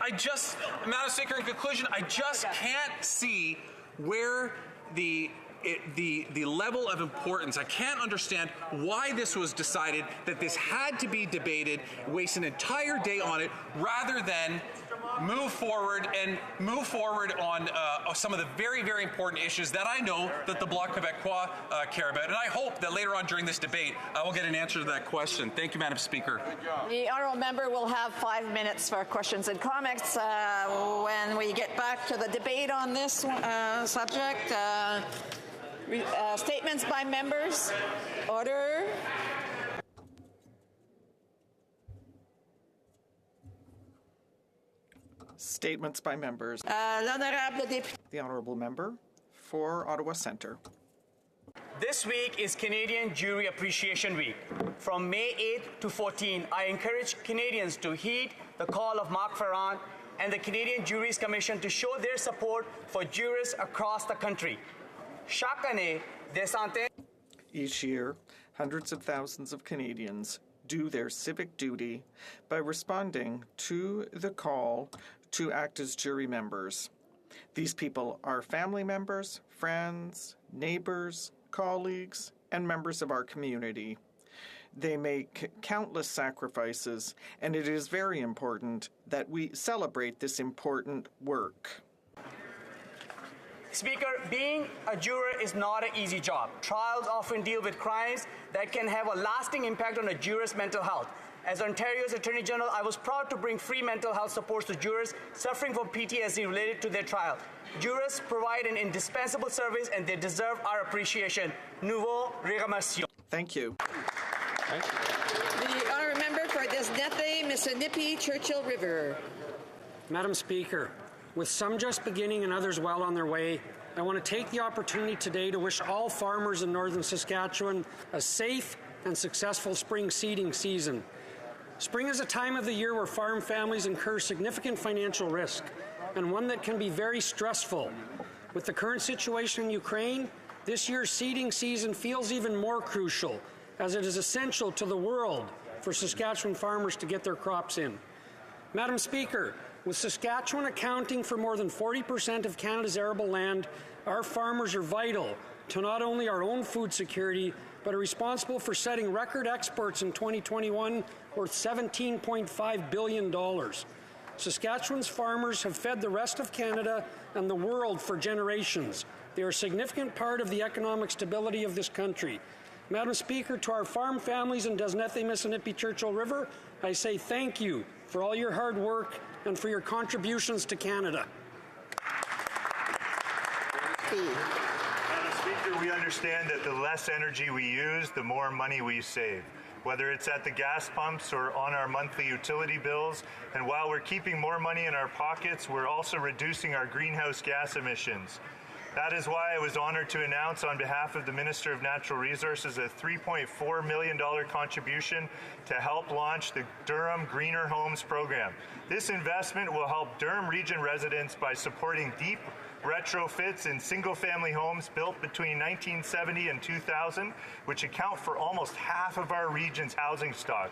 Madam Speaker, in conclusion, I just can't see where the level of importance. I can't understand why this was decided, that this had to be debated, waste an entire day on it, rather than move forward on some of the very, very important issues that I know that the Bloc Québécois care about. And I hope that later on during this debate, I will get an answer to that question. Thank you, Madam Speaker. The honourable member will have 5 minutes for questions and comments when we get back to the debate on this subject. Statements by members. Order. Statements by members. The Honourable Member for Ottawa Centre. This week is Canadian Jury Appreciation Week. From May 8th to 14th, I encourage Canadians to heed the call of Marc Ferrand and the Canadian Juries Commission to show their support for jurists across the country. Chaque année, des centaines. Each year, hundreds of thousands of Canadians do their civic duty by responding to the call to act as jury members. These people are family members, friends, neighbors, colleagues, and members of our community. They make countless sacrifices, and it is very important that we celebrate this important work. Speaker, being a juror is not an easy job. Trials often deal with crimes that can have a lasting impact on a juror's mental health. As Ontario's Attorney General, I was proud to bring free mental health supports to jurors suffering from PTSD related to their trial. Jurors provide an indispensable service and they deserve our appreciation. Nous vous remercions. Thank you. The honourable member for Desnethe, Mississippi, Churchill River. Madam Speaker, with some just beginning and others well on their way, I want to take the opportunity today to wish all farmers in northern Saskatchewan a safe and successful spring seeding season. Spring is a time of the year where farm families incur significant financial risk, and one that can be very stressful. With the current situation in Ukraine, this year's seeding season feels even more crucial, as it is essential to the world for Saskatchewan farmers to get their crops in. Madam Speaker, with Saskatchewan accounting for more than 40% of Canada's arable land, our farmers are vital to not only our own food security, but are responsible for setting record exports in 2021 worth $17.5 billion. Saskatchewan's farmers have fed the rest of Canada and the world for generations. They are a significant part of the economic stability of this country. Madam Speaker, to our farm families in Desnethe, Mississippi, Churchill River, I say thank you for all your hard work and for your contributions to Canada. Madam Speaker, we understand that the less energy we use, the more money we save, whether it's at the gas pumps or on our monthly utility bills. And while we're keeping more money in our pockets, we're also reducing our greenhouse gas emissions. That is why I was honored to announce on behalf of the Minister of Natural Resources a $3.4 million contribution to help launch the Durham Greener Homes program. This investment will help Durham Region residents by supporting deep retrofits in single-family homes built between 1970 and 2000, which account for almost half of our region's housing stock.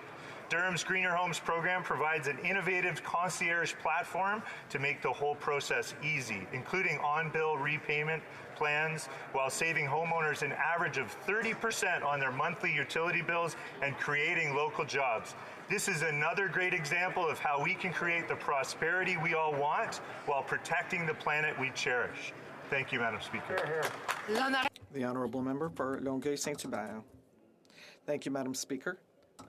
Durham's Greener Homes program provides an innovative concierge platform to make the whole process easy, including on-bill repayment plans, while saving homeowners an average of 30% on their monthly utility bills and creating local jobs. This is another great example of how we can create the prosperity we all want while protecting the planet we cherish. Thank you, Madam Speaker. The Honourable Member for Longueuil-Saint-Hubert. Thank you, Madam Speaker.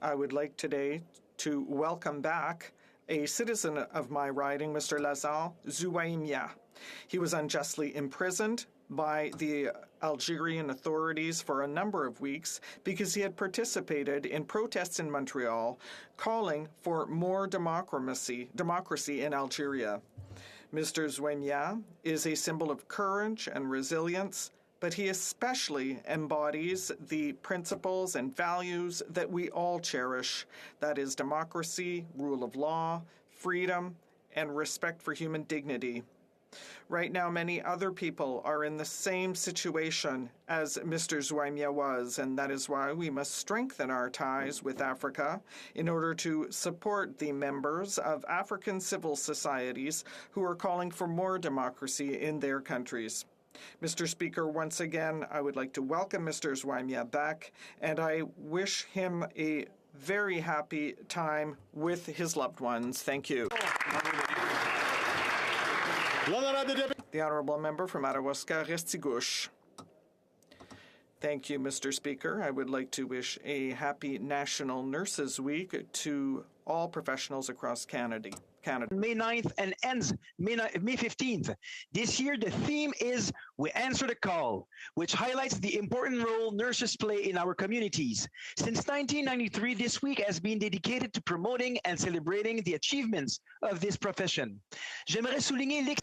I would like today to welcome back a citizen of my riding, Mr. Lazare Zouaimia. He was unjustly imprisoned by the Algerian authorities for a number of weeks because he had participated in protests in Montreal calling for more democracy in Algeria. Mr. Zouaimia is a symbol of courage and resilience, but he especially embodies the principles and values that we all cherish, that is democracy, rule of law, freedom, and respect for human dignity. Right now, many other people are in the same situation as Mr. Zwaimia was, and that is why we must strengthen our ties with Africa in order to support the members of African civil societies who are calling for more democracy in their countries. Mr. Speaker, once again, I would like to welcome Mr. Zwaimia back, and I wish him a very happy time with his loved ones. Thank you. The Honourable Member from Madawaska-Restigouche. Thank you, Mr. Speaker. I would like to wish a happy National Nurses Week to all professionals across Canada. May 9th and ends May 15th. This year, the theme is We Answer the Call, which highlights the important role nurses play in our communities. Since 1993, this week has been dedicated to promoting and celebrating the achievements of this profession. J'aimerais souligner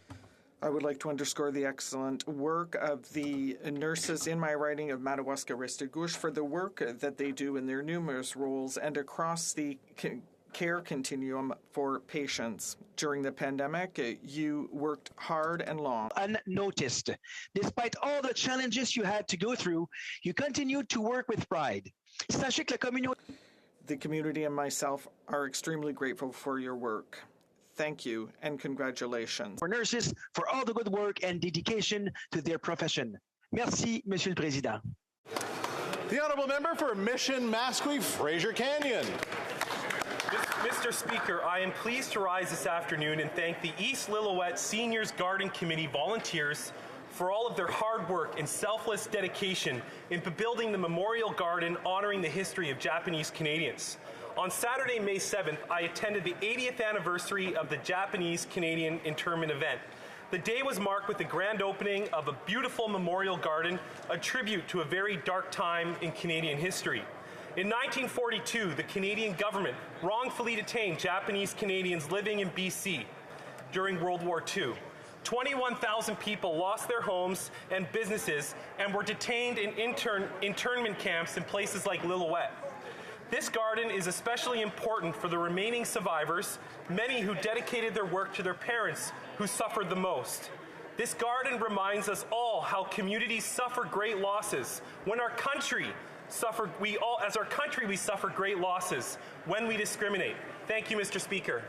I would like to underscore the excellent work of the nurses in my riding of Madawaska-Restigouche for the work that they do in their numerous roles and across the care continuum for patients. During the pandemic, you worked hard and long. Unnoticed. Despite all the challenges you had to go through, you continued to work with pride. Sachez que la communauté. The community and myself are extremely grateful for your work. Thank you and congratulations. For nurses, for all the good work and dedication to their profession. Merci, Monsieur le Président. The Honourable Member for Mission Mascouy Fraser Canyon. Mr. Speaker, I am pleased to rise this afternoon and thank the East Lillooet Seniors Garden Committee volunteers for all of their hard work and selfless dedication in building the Memorial Garden honoring the history of Japanese Canadians. On Saturday, May 7th, I attended the 80th anniversary of the Japanese-Canadian internment event. The day was marked with the grand opening of a beautiful memorial garden, a tribute to a very dark time in Canadian history. In 1942, the Canadian government wrongfully detained Japanese Canadians living in BC during World War II. 21,000 people lost their homes and businesses and were detained in internment camps in places like Lillooet. This garden is especially important for the remaining survivors, many who dedicated their work to their parents who suffered the most. This garden reminds us all how communities suffer great losses. When our country suffered, we suffer great losses when we discriminate. Thank you, Mr. Speaker.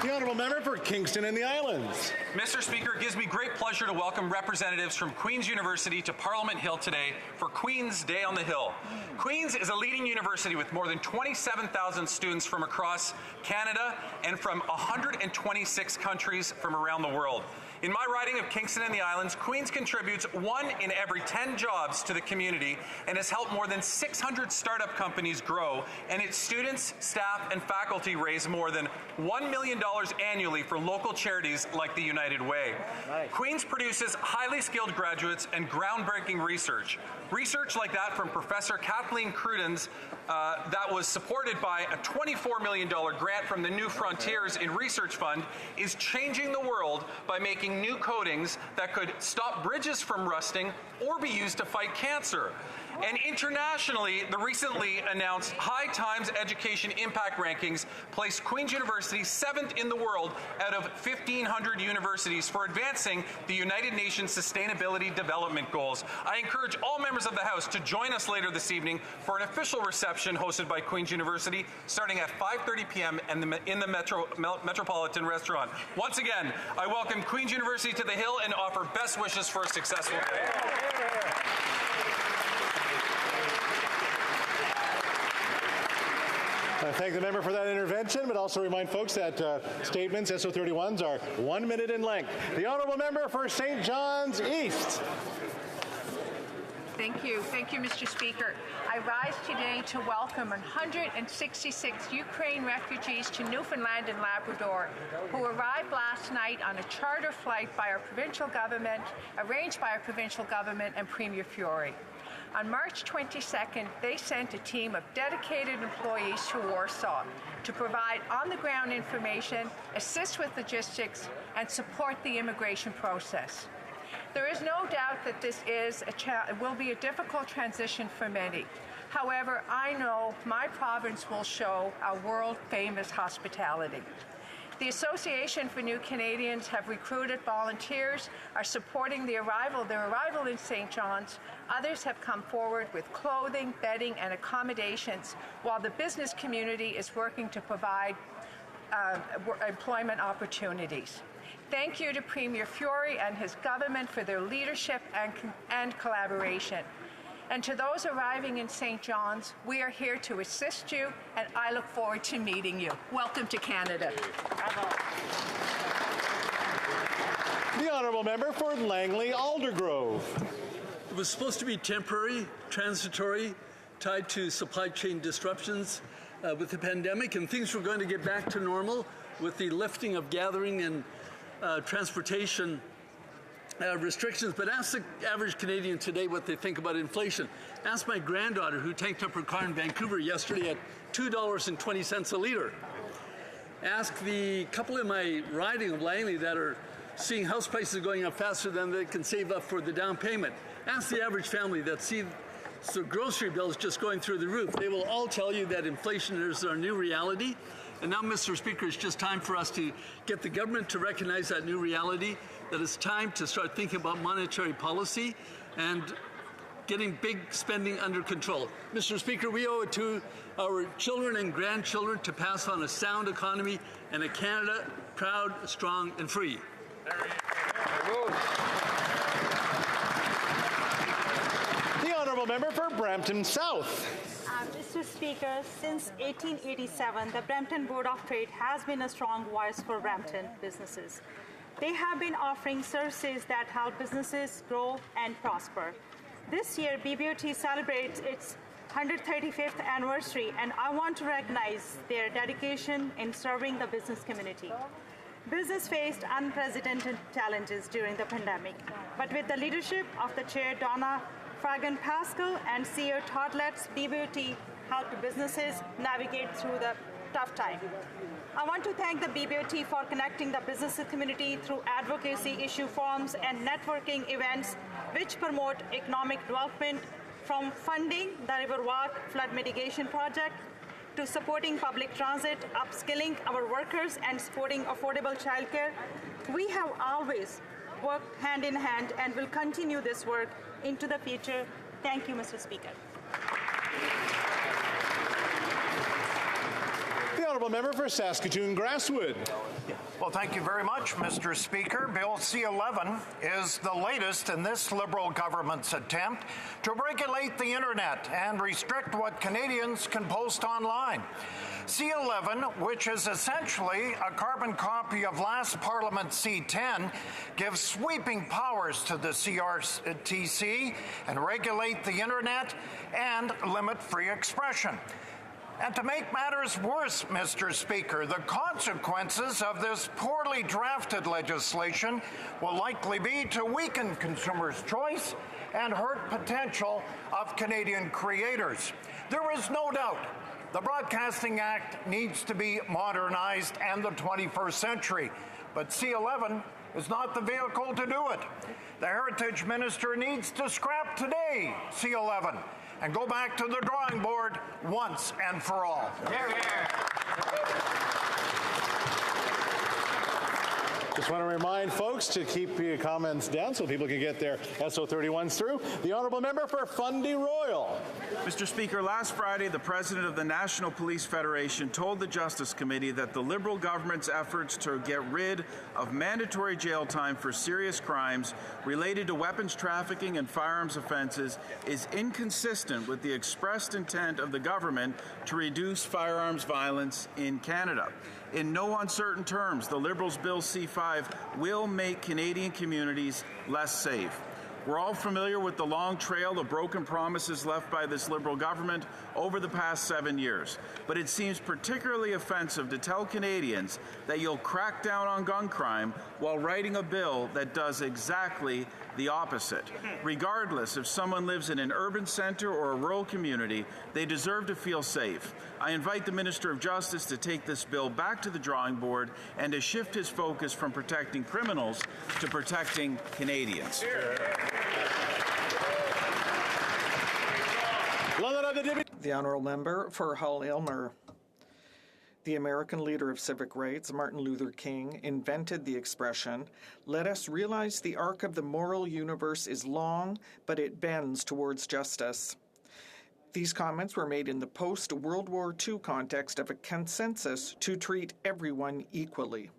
The Honourable Member for Kingston and the Islands. Mr. Speaker, it gives me great pleasure to welcome representatives from Queen's University to Parliament Hill today for Queen's Day on the Hill. Queen's is a leading university with more than 27,000 students from across Canada and from 126 countries from around the world. In my riding of Kingston and the Islands, Queen's contributes 1 in every 10 jobs to the community and has helped more than 600 startup companies grow, and its students, staff, and faculty raise more than $1 million annually for local charities like the United Way. Nice. Queen's produces highly skilled graduates and groundbreaking research. Research like that from Professor Kathleen Cruden's that was supported by a $24 million grant from the New Frontiers in Research Fund is changing the world by making new coatings that could stop bridges from rusting or be used to fight cancer. And internationally, the recently announced High Times Education Impact Rankings placed Queen's University 7th in the world out of 1,500 universities for advancing the United Nations Sustainability Development Goals. I encourage all members of the House to join us later this evening for an official reception hosted by Queen's University starting at 5:30 p.m. in the Metropolitan Restaurant. Once again, I welcome Queen's University to the Hill and offer best wishes for a successful day. I thank the member for that intervention, but also remind folks that statements, SO31s, are 1 minute in length. The Honourable Member for St. John's East. Thank you, Mr. Speaker. I rise today to welcome 166 Ukraine refugees to Newfoundland and Labrador who arrived last night on a charter flight by our provincial government, arranged by our provincial government and Premier Fiore. On March 22nd, they sent a team of dedicated employees to Warsaw to provide on-the-ground information, assist with logistics, and support the immigration process. There is no doubt that this will be a difficult transition for many. However, I know my province will show our world-famous hospitality. The Association for New Canadians have recruited volunteers, are supporting their arrival in St. John's. Others have come forward with clothing, bedding, and accommodations, while the business community is working to provide employment opportunities. Thank you to Premier Fiore and his government for their leadership and collaboration. And to those arriving in St. John's, we are here to assist you, and I look forward to meeting you. Welcome to Canada. The honourable member for Langley Aldergrove. It was supposed to be temporary, transitory, tied to supply chain disruptions with the pandemic, and things were going to get back to normal with the lifting of gathering and transportation restrictions. But ask the average Canadian today what they think about inflation. Ask my granddaughter, who tanked up her car in Vancouver yesterday at $2.20 a litre. Ask the couple in my riding of Langley that are seeing house prices going up faster than they can save up for the down payment. Ask the average family that see the grocery bills just going through the roof. They will all tell you that inflation is our new reality. And now, Mr. Speaker, it's just time for us to get the government to recognize that new reality, that it's time to start thinking about monetary policy and getting big spending under control. Mr. Speaker, we owe it to our children and grandchildren to pass on a sound economy and a Canada proud, strong, and free. The honourable member for Brampton South. Mr. Speaker, since 1887, the Brampton Board of Trade has been a strong voice for Brampton businesses. They have been offering services that help businesses grow and prosper. This year, BBOT celebrates its 135th anniversary, and I want to recognize their dedication in serving the business community. Business faced unprecedented challenges during the pandemic, but with the leadership of the Chair Donna Fragan-Pascal and CEO Todd Letts, BBOT helped businesses navigate through the tough time. I want to thank the BBOT for connecting the business community through advocacy issue forums and networking events which promote economic development, from funding the Riverwalk flood mitigation project to supporting public transit, upskilling our workers, and supporting affordable childcare. We have always worked hand in hand and will continue this work into the future. Thank you, Mr. Speaker. The honourable member for Saskatoon Grasswood. Well, thank you very much, Mr. Speaker. Bill C-11 is the latest in this Liberal government's attempt to regulate the internet and restrict what Canadians can post online. C-11, which is essentially a carbon copy of last Parliament's C-10, gives sweeping powers to the CRTC and regulate the internet and limit free expression. And to make matters worse, Mr. Speaker, the consequences of this poorly drafted legislation will likely be to weaken consumers' choice and hurt potential of Canadian creators. There is no doubt the Broadcasting Act needs to be modernized and the 21st century, but C-11 is not the vehicle to do it. The Heritage Minister needs to scrap today C-11 and go back to the drawing board once and for all. Hear, hear. Just want to remind folks to keep your comments down so people can get their SO31s through. The honourable member for Fundy Royal. Mr. Speaker, last Friday, the president of the National Police Federation told the Justice Committee that the Liberal government's efforts to get rid of mandatory jail time for serious crimes related to weapons trafficking and firearms offences is inconsistent with the expressed intent of the government to reduce firearms violence in Canada. In no uncertain terms, the Liberals' Bill C-5 will make Canadian communities less safe. We're all familiar with the long trail of broken promises left by this Liberal government over the past 7 years. But it seems particularly offensive to tell Canadians that you'll crack down on gun crime while writing a bill that does exactly the opposite. Regardless if someone lives in an urban centre or a rural community, they deserve to feel safe. I invite the Minister of Justice to take this bill back to the drawing board and to shift his focus from protecting criminals to protecting Canadians. The honourable member for Hull Aylmer. The American leader of civic rights, Martin Luther King, invented the expression, "Let us realize the arc of the moral universe is long, but it bends towards justice." These comments were made in the post-World War II context of a consensus to treat everyone equally.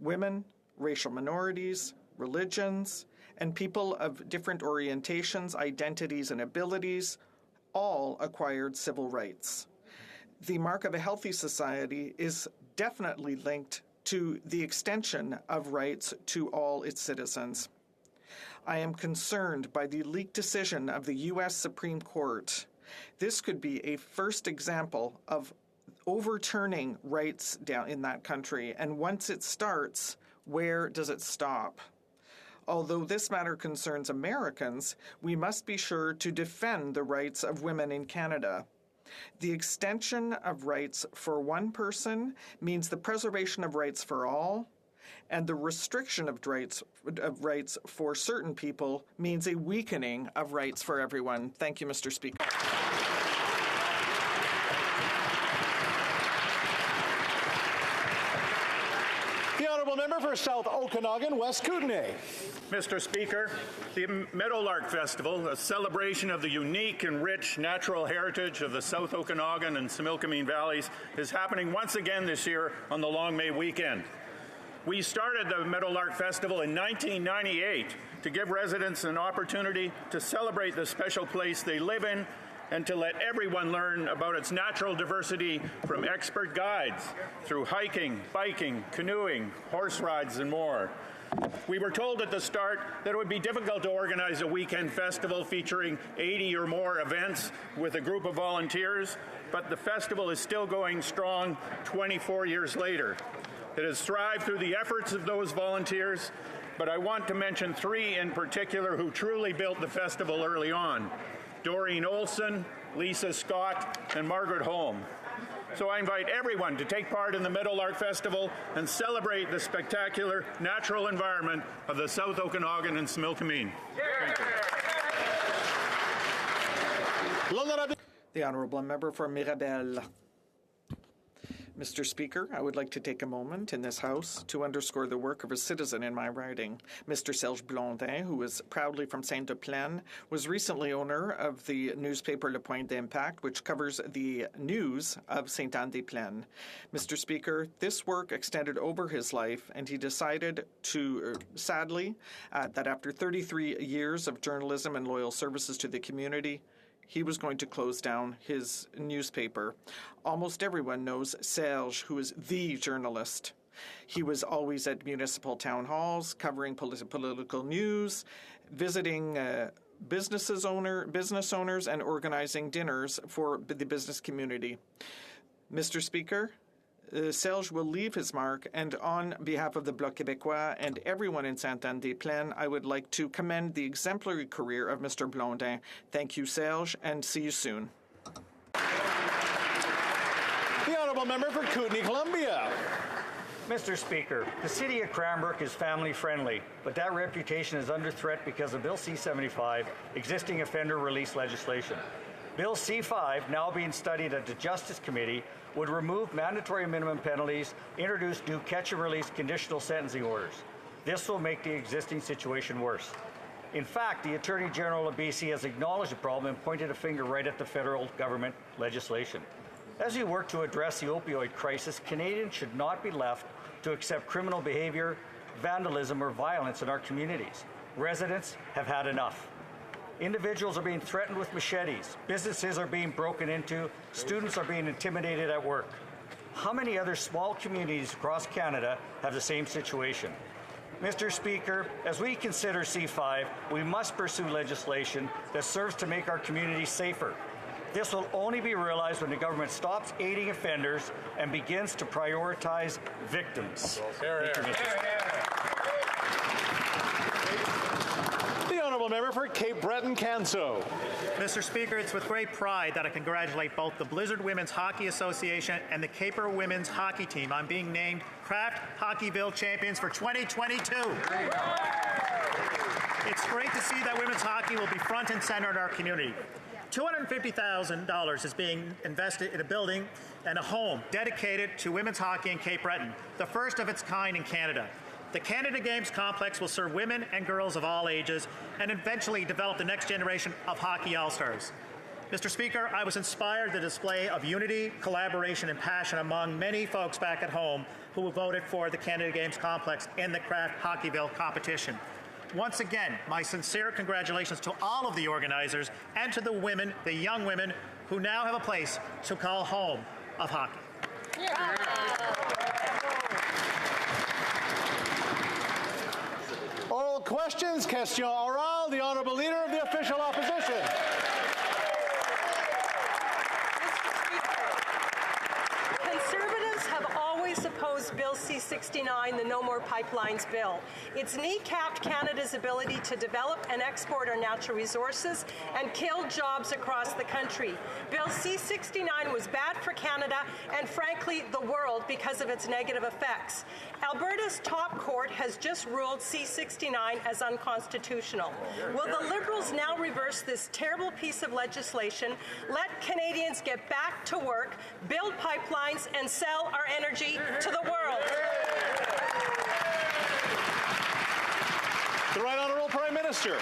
Women, racial minorities, religions, and people of different orientations, identities, and abilities all acquired civil rights. The mark of a healthy society is definitely linked to the extension of rights to all its citizens. I am concerned by the leaked decision of the U.S. Supreme Court. This could be a first example of overturning rights down in that country, and once it starts, where does it stop? Although this matter concerns Americans, we must be sure to defend the rights of women in Canada. The extension of rights for one person means the preservation of rights for all, and the restriction of rights for certain people means a weakening of rights for everyone. Thank you, Mr. Speaker. The honourable member for South Okanagan, West Kootenay. Mr. Speaker, the Meadowlark Festival, a celebration of the unique and rich natural heritage of the South Okanagan and Similkameen Valleys, is happening once again this year on the Long May weekend. We started the Meadowlark Festival in 1998 to give residents an opportunity to celebrate the special place they live in and to let everyone learn about its natural diversity from expert guides through hiking, biking, canoeing, horse rides, and more. We were told at the start that it would be difficult to organize a weekend festival featuring 80 or more events with a group of volunteers, but the festival is still going strong 24 years later. It has thrived through the efforts of those volunteers, but I want to mention three in particular who truly built the festival early on: Doreen Olson, Lisa Scott, and Margaret Holm. So I invite everyone to take part in the Meadowlark Festival and celebrate the spectacular natural environment of the South Okanagan and Similkameen. Thank you. The Honourable Member for Mirabel. Mr. Speaker, I would like to take a moment in this House to underscore the work of a citizen in my riding. Mr. Serge Blondin, who is proudly from Saint-de-Plaine, was recently owner of the newspaper Le Point d'Impact, which covers the news of Saint-Anne-des-Plaines. Mr. Speaker, this work extended over his life, and he decided to, sadly, that after 33 years of journalism and loyal services to the community, he was going to close down his newspaper. Almost everyone knows Serge, who is the journalist. He was always at municipal town halls, covering political news, visiting business owners, and organizing dinners for the business community. Mr. Speaker, Serge will leave his mark, and on behalf of the Bloc Québécois and everyone in Saint-Anne-des-Plaines, I would like to commend the exemplary career of Mr. Blondin. Thank you, Serge, and see you soon. The honourable member for Kootenay, Columbia. Mr. Speaker, the City of Cranbrook is family-friendly, but that reputation is under threat because of Bill C-75, existing offender release legislation. Bill C-5, now being studied at the Justice Committee, would remove mandatory minimum penalties, introduce new catch-and-release conditional sentencing orders. This will make the existing situation worse. In fact, the Attorney General of BC has acknowledged the problem and pointed a finger right at the federal government legislation. As we work to address the opioid crisis, Canadians should not be left to accept criminal behavior, vandalism, or violence in our communities. Residents have had enough. Individuals are being threatened with machetes, businesses are being broken into, students are being intimidated at work. How many other small communities across Canada have the same situation? Mr. Speaker, as we consider C-5, we must pursue legislation that serves to make our communities safer. This will only be realized when the government stops aiding offenders and begins to prioritize victims. Thank you, Mr. Speaker. The honourable member for Cape Breton-Canso. Mr. Speaker, it's with great pride that I congratulate both the Blizzard Women's Hockey Association and the Caper Women's Hockey Team on being named Kraft Hockeyville Champions for 2022. It's great to see that women's hockey will be front and center in our community. $250,000 is being invested in a building and a home dedicated to women's hockey in Cape Breton, the first of its kind in Canada. The Canada Games complex will serve women and girls of all ages and eventually develop the next generation of hockey all-stars. Mr. Speaker, I was inspired by the display of unity, collaboration, and passion among many folks back at home who voted for the Canada Games complex in the Kraft Hockeyville competition. Once again, my sincere congratulations to all of the organizers and to the women, the young women, who now have a place to call home of hockey. Oral questions, question orale, the Honourable Leader of the Official Opposition. Conservatives have always opposed Bill C-69, the No More Pipelines bill. It's kneecapped Canada's ability to develop and export our natural resources and kill jobs across the country. Bill C-69 was bad for Canada and, frankly, the world because of its negative effects. Alberta's top court has just ruled C-69 as unconstitutional. Will the Liberals now reverse this terrible piece of legislation, let Canadians get back to work, build pipelines, and sell our energy to the world? The Right Honourable Prime Minister.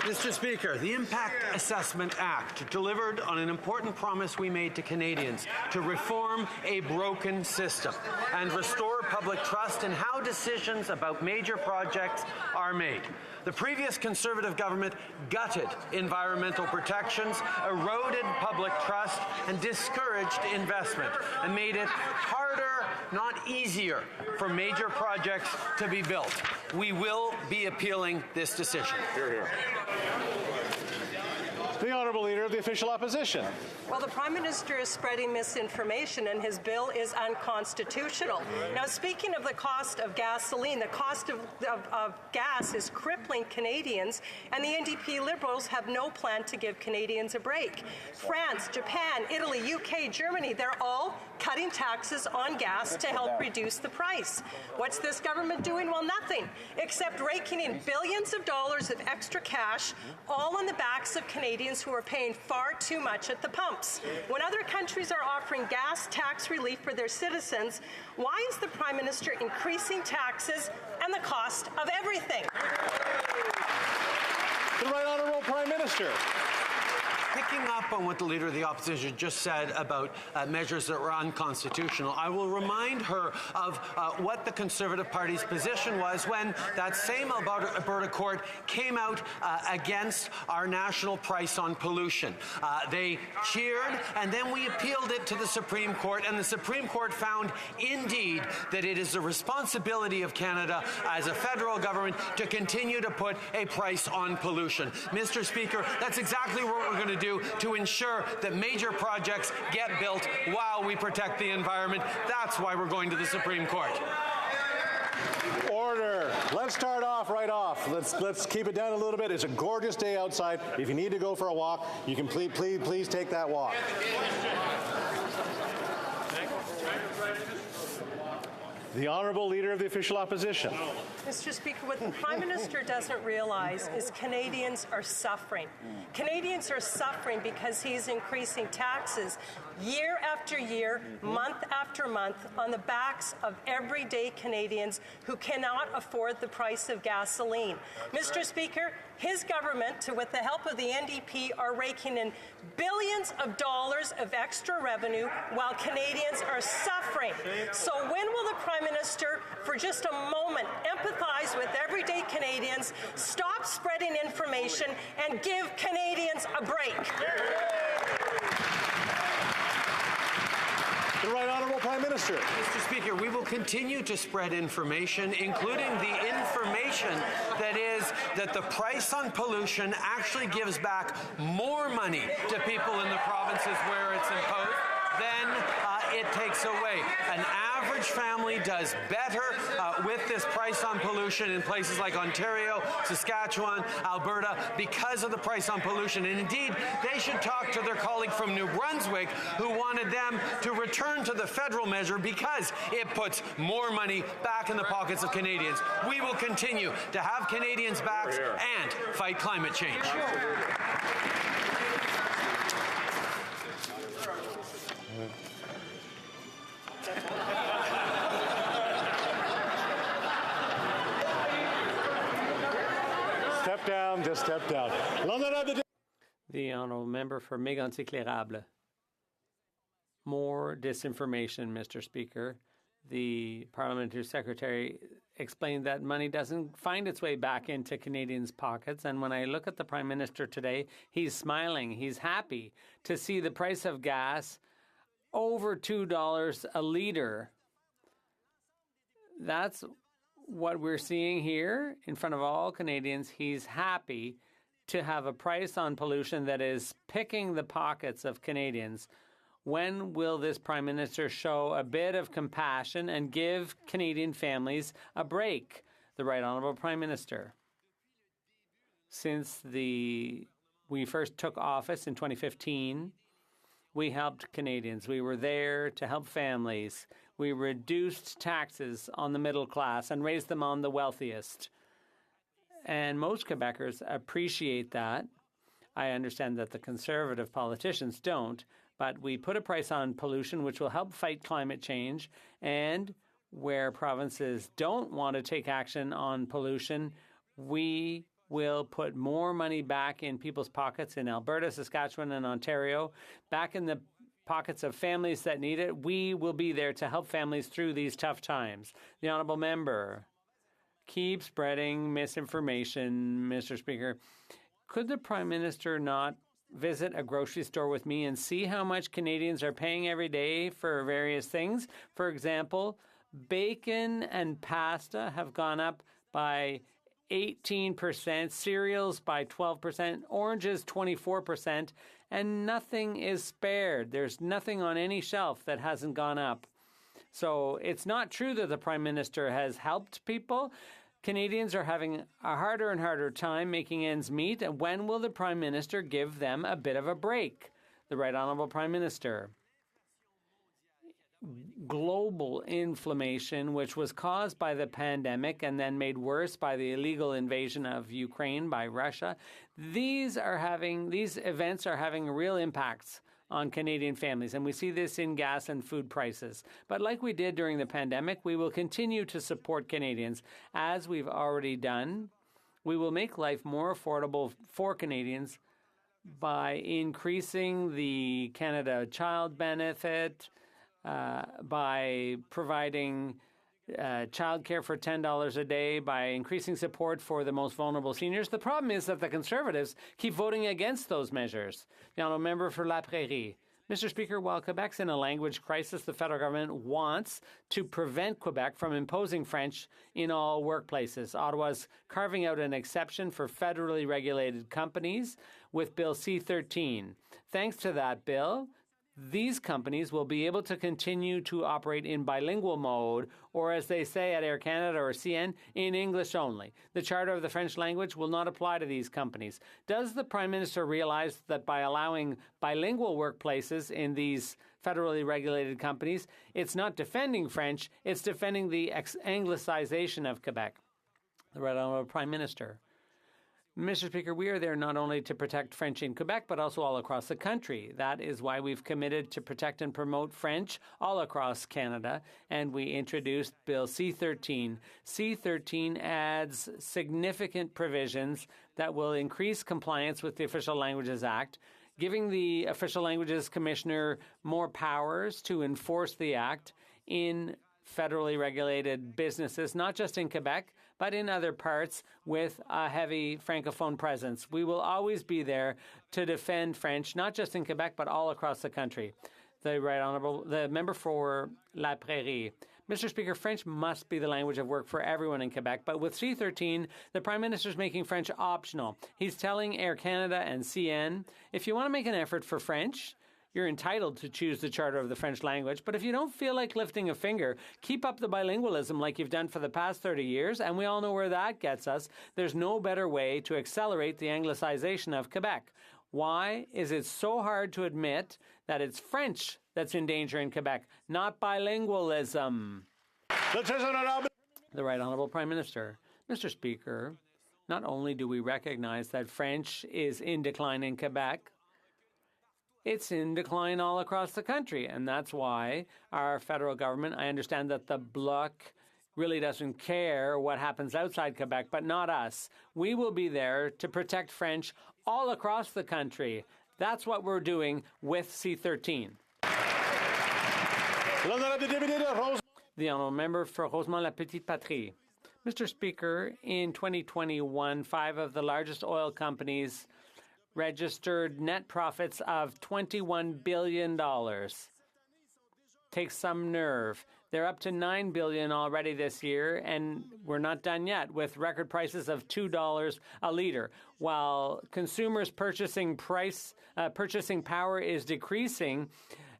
Mr. Speaker, the Impact Assessment Act delivered on an important promise we made to Canadians to reform a broken system and restore public trust in how decisions about major projects are made. The previous Conservative government gutted environmental protections, eroded public trust, and discouraged investment, and made it harder, not easier, for major projects to be built. We will be appealing this decision. Hear, hear. The Honourable Leader of the Official Opposition. Well, the Prime Minister is spreading misinformation, and his bill is unconstitutional. Now, speaking of the cost of gasoline, the cost of gas is crippling Canadians, and the NDP Liberals have no plan to give Canadians a break. France, Japan, Italy, UK, Germany, they're all cutting taxes on gas to help reduce the price. What's this government doing? Well, nothing, except raking in billions of dollars of extra cash, all on the backs of Canadians who are paying far too much at the pumps. When other countries are offering gas tax relief for their citizens, why is the Prime Minister increasing taxes and the cost of everything? The Right Honourable Prime Minister. Picking up on what the Leader of the Opposition just said about measures that were unconstitutional, I will remind her of what the Conservative Party's position was when that same Alberta court came out against our national price on pollution. They cheered, and then we appealed it to the Supreme Court, and the Supreme Court found indeed that it is the responsibility of Canada as a federal government to continue to put a price on pollution. Mr. Speaker, that's exactly what we're going to do to ensure that major projects get built while we protect the environment. That's why we're going to the Supreme Court. Order. Let's start off right off. Let's keep it down a little bit. It's a gorgeous day outside. If you need to go for a walk, you can please take that walk. The Honourable Leader of the Official Opposition. Mr. Speaker, what the Prime Minister doesn't realize is Canadians are suffering. Canadians are suffering because he's increasing taxes year after year, month after month, on the backs of everyday Canadians who cannot afford the price of gasoline. Mr. Speaker, his government, with the help of the NDP, are raking in billions of dollars of extra revenue while Canadians are suffering. So when will the Prime Minister, for just a moment, empathize with everyday Canadians, stop spreading information, and give Canadians a break? The Right Honourable Prime Minister. Mr. Speaker, we will continue to spread information, including the information that is that the price on pollution actually gives back more money to people in the provinces where it's imposed than it takes away. An average family does better with this price on pollution in places like Ontario, Saskatchewan, Alberta, because of the price on pollution. And indeed, they should talk to their colleague from New Brunswick who wanted them to return to the federal measure because it puts more money back in the pockets of Canadians. We will continue to have Canadians' backs and fight climate change. Lazon just stepped out. The honourable member for Mégantic-L'Érable. More disinformation, Mr. Speaker. The parliamentary secretary explained that money doesn't find its way back into Canadians' pockets. And when I look at the Prime Minister today, he's smiling. He's happy to see the price of gas over $2 a litre. That's what we're seeing here in front of all Canadians. He's happy to have a price on pollution that is picking the pockets of Canadians. When will this Prime Minister show a bit of compassion and give Canadian families a break? The Right Honourable Prime Minister. Since we first took office in 2015, we helped Canadians. We were there to help families. We reduced taxes on the middle class and raised them on the wealthiest. And most Quebecers appreciate that. I understand that the Conservative politicians don't. But we put a price on pollution, which will help fight climate change. And where provinces don't want to take action on pollution, we will put more money back in people's pockets in Alberta, Saskatchewan, and Ontario, back in the pockets of families that need it. We will be there to help families through these tough times. The honourable member, keep spreading misinformation, Mr. Speaker. Could the Prime Minister not visit a grocery store with me and see how much Canadians are paying every day for various things? For example, bacon and pasta have gone up by 18%, cereals by 12%, oranges 24%, and nothing is spared. There's nothing on any shelf that hasn't gone up. So it's not true that the Prime Minister has helped people. Canadians are having a harder and harder time making ends meet. And when will the Prime Minister give them a bit of a break? The Right Honourable Prime Minister. Global inflammation, which was caused by the pandemic and then made worse by the illegal invasion of Ukraine by Russia, these events are having real impacts on Canadian families, and we see this in gas and food prices. But like we did during the pandemic, we will continue to support Canadians, as we've already done. We will make life more affordable for Canadians by increasing the Canada Child Benefit, by providing childcare for $10 a day, by increasing support for the most vulnerable seniors. The problem is that the Conservatives keep voting against those measures. The honourable member for La Prairie. Mr. Speaker, while Quebec's in a language crisis, the federal government wants to prevent Quebec from imposing French in all workplaces. Ottawa's carving out an exception for federally regulated companies with Bill C-13. Thanks to that bill, these companies will be able to continue to operate in bilingual mode, or as they say at Air Canada or CN, in English only. The Charter of the French language will not apply to these companies. Does the Prime Minister realize that by allowing bilingual workplaces in these federally regulated companies, it's not defending French, it's defending the anglicization of Quebec? The Right Honourable Prime Minister. Mr. Speaker, we are there not only to protect French in Quebec, but also all across the country. That is why we've committed to protect and promote French all across Canada, and we introduced Bill C-13. C-13 adds significant provisions that will increase compliance with the Official Languages Act, giving the Official Languages Commissioner more powers to enforce the Act in federally regulated businesses, not just in Quebec, but in other parts with a heavy Francophone presence. We will always be there to defend French, not just in Quebec, but all across the country. The Right Honourable, the member for La Prairie. Mr. Speaker, French must be the language of work for everyone in Quebec, but with C-13, the Prime Minister is making French optional. He's telling Air Canada and CN, if you want to make an effort for French, you're entitled to choose the Charter of the French language, but if you don't feel like lifting a finger, keep up the bilingualism like you've done for the past 30 years, and we all know where that gets us. There's no better way to accelerate the anglicization of Quebec. Why is it so hard to admit that it's French that's in danger in Quebec, not bilingualism? The Right Honourable Prime Minister. Mr. Speaker, not only do we recognize that French is in decline in Quebec, it's in decline all across the country, and that's why our federal government, I understand that the Bloc really doesn't care what happens outside Quebec, but not us. We will be there to protect French all across the country. That's what we're doing with C-13. The honourable member for Rosemont-la-Petite-Patrie. Mr. Speaker, in 2021, 5 of the largest oil companies registered net profits of $21 billion. Takes some nerve. They're up to $9 billion already this year, and we're not done yet, with record prices of $2 a liter. While consumers' purchasing power is decreasing,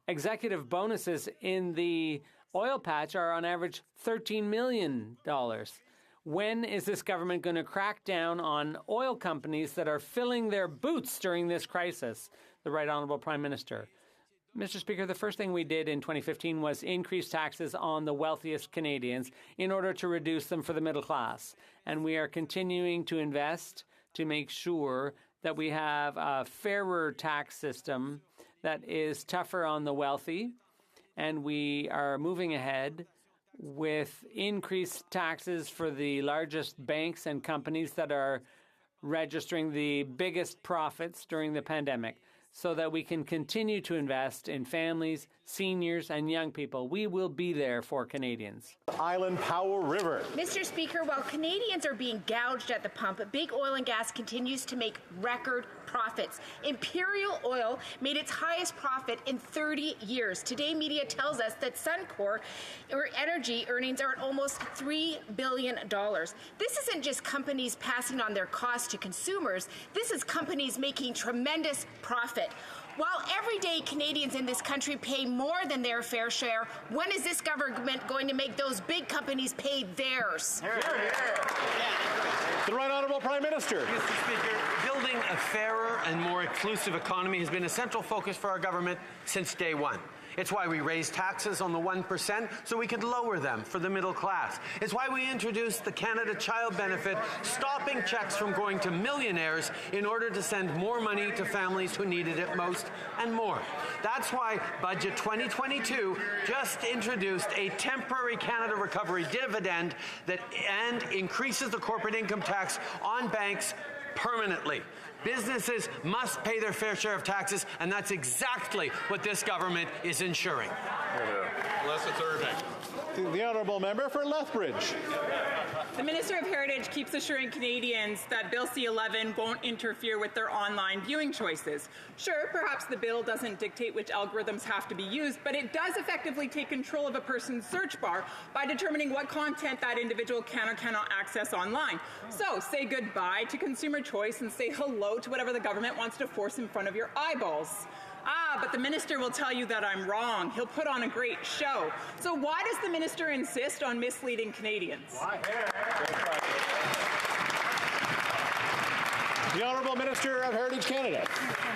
executive bonuses in the oil patch are on average $13 million. When is this government going to crack down on oil companies that are filling their boots during this crisis? The Right Honourable Prime Minister. Mr. Speaker, the first thing we did in 2015 was increase taxes on the wealthiest Canadians in order to reduce them for the middle class. And we are continuing to invest to make sure that we have a fairer tax system that is tougher on the wealthy. And we are moving ahead with increased taxes for the largest banks and companies that are registering the biggest profits during the pandemic, so that we can continue to invest in families, seniors, and young people. We will be there for Canadians. Island Powell River. Mr. Speaker, while Canadians are being gouged at the pump, big oil and gas continues to make record profits. Imperial Oil made its highest profit in 30 years. Today, media tells us that Suncor Energy earnings are at almost $3 billion. This isn't just companies passing on their costs to consumers. This is companies making tremendous profit. While everyday Canadians in this country pay more than their fair share, when is this government going to make those big companies pay theirs? The Right Honourable Prime Minister. Mr. Speaker, building a fairer and more inclusive economy has been a central focus for our government since day one. It's why we raised taxes on the 1% so we could lower them for the middle class. It's why we introduced the Canada Child Benefit, stopping checks from going to millionaires in order to send more money to families who needed it most, and more. That's why Budget 2022 just introduced a temporary Canada Recovery Dividend and increases the corporate income tax on banks permanently. Businesses must pay their fair share of taxes, and that's exactly what this government is ensuring. Unless it's urgent. The Honourable Member for Lethbridge. The Minister of Heritage keeps assuring Canadians that Bill C-11 won't interfere with their online viewing choices. Sure, perhaps the bill doesn't dictate which algorithms have to be used, but it does effectively take control of a person's search bar by determining what content that individual can or cannot access online. So, say goodbye to consumer choice and say hello to whatever the government wants to force in front of your eyeballs. But the minister will tell you that I'm wrong. He'll put on a great show. So why does the minister insist on misleading Canadians? The Honourable Minister of Heritage Canada.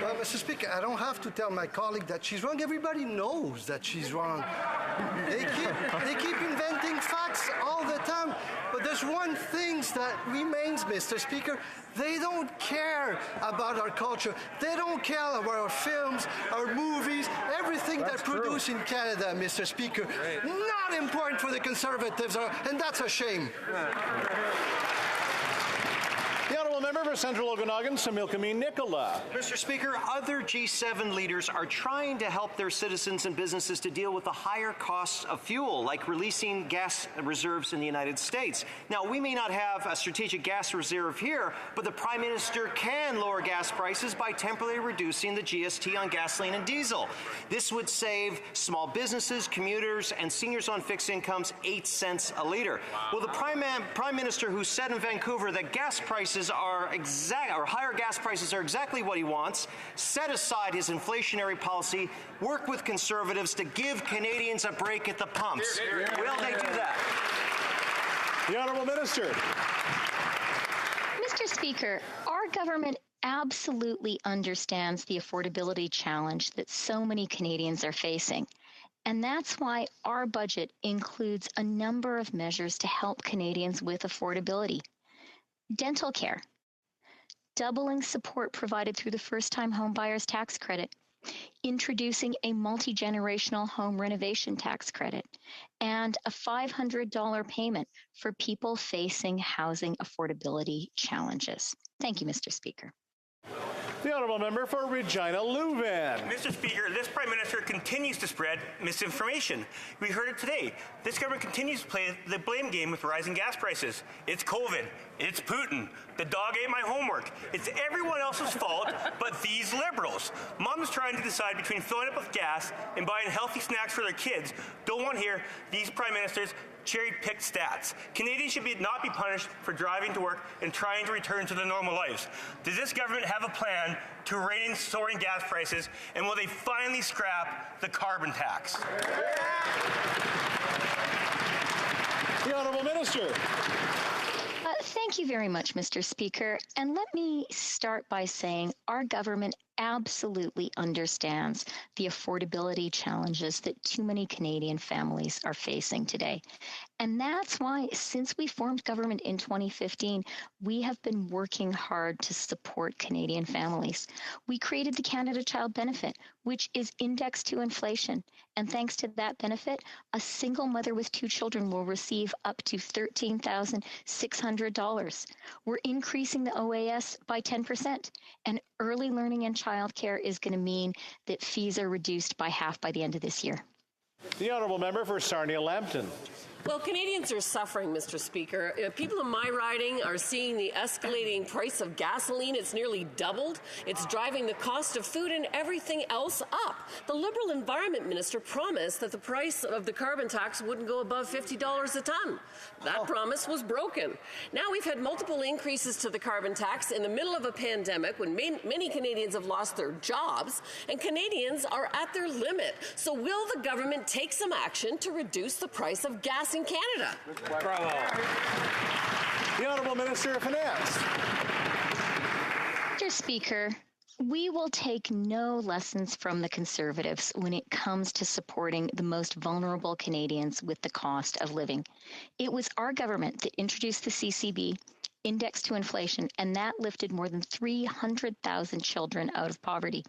Well, Mr. Speaker, I don't have to tell my colleague that she's wrong. Everybody knows that she's wrong. They keep inventing facts all the time. But there's one thing that remains, Mr. Speaker. They don't care about our culture. They don't care about our films, our movies, everything that's produced in Canada, Mr. Speaker. Not important for the Conservatives, and that's a shame. The Honourable Member for Central Okanagan, Similkameen Nicola. Mr. Speaker, other G7 leaders are trying to help their citizens and businesses to deal with the higher costs of fuel, like releasing gas reserves in the United States. Now, we may not have a strategic gas reserve here, but the Prime Minister can lower gas prices by temporarily reducing the GST on gasoline and diesel. This would save small businesses, commuters, and seniors on fixed incomes 8 cents a litre. Well, the Prime Minister, who said in Vancouver that gas prices higher gas prices are exactly what he wants, set aside his inflationary policy, work with Conservatives to give Canadians a break at the pumps. Will they do that? The Honourable Minister. Mr. Speaker, our government absolutely understands the affordability challenge that so many Canadians are facing. And that's why our budget includes a number of measures to help Canadians with affordability. Dental care, doubling support provided through the first-time home buyers tax credit, introducing a multi-generational home renovation tax credit, and a $500 payment for people facing housing affordability challenges. Thank you, Mr. Speaker. The honourable member for Regina Leuven. Mr. Speaker, this Prime Minister continues to spread misinformation. We heard it today. This government continues to play the blame game with rising gas prices. It's COVID. It's Putin. The dog ate my homework. It's everyone else's fault but these Liberals. Moms trying to decide between filling up with gas and buying healthy snacks for their kids don't want to hear these Prime Ministers cherry-picked stats. Canadians should not be punished for driving to work and trying to return to their normal lives. Does this government have a plan to rein in soaring gas prices, and will they finally scrap the carbon tax? The Honourable Minister. Thank you very much, Mr. Speaker. And let me start by saying our government absolutely understands the affordability challenges that too many Canadian families are facing today. And that's why, since we formed government in 2015, we have been working hard to support Canadian families. We created the Canada Child Benefit, which is indexed to inflation. And thanks to that benefit, a single mother with 2 children will receive up to $13,600. We're increasing the OAS by 10%. And early learning and childcare is going to mean that fees are reduced by half by the end of this year. The honourable member for Sarnia-Lambton. Well, Canadians are suffering, Mr. Speaker. People in my riding are seeing the escalating price of gasoline. It's nearly doubled. It's driving the cost of food and everything else up. The Liberal Environment Minister promised that the price of the carbon tax wouldn't go above $50 a ton. That promise was broken. Now we've had multiple increases to the carbon tax in the middle of a pandemic when many Canadians have lost their jobs, and Canadians are at their limit. So will the government take some action to reduce the price of gas in Canada? Bravo. The Honourable Minister of Finance. Mr. Speaker, we will take no lessons from the Conservatives when it comes to supporting the most vulnerable Canadians with the cost of living. It was our government that introduced the CCB, indexed to inflation, and that lifted more than 300,000 children out of poverty.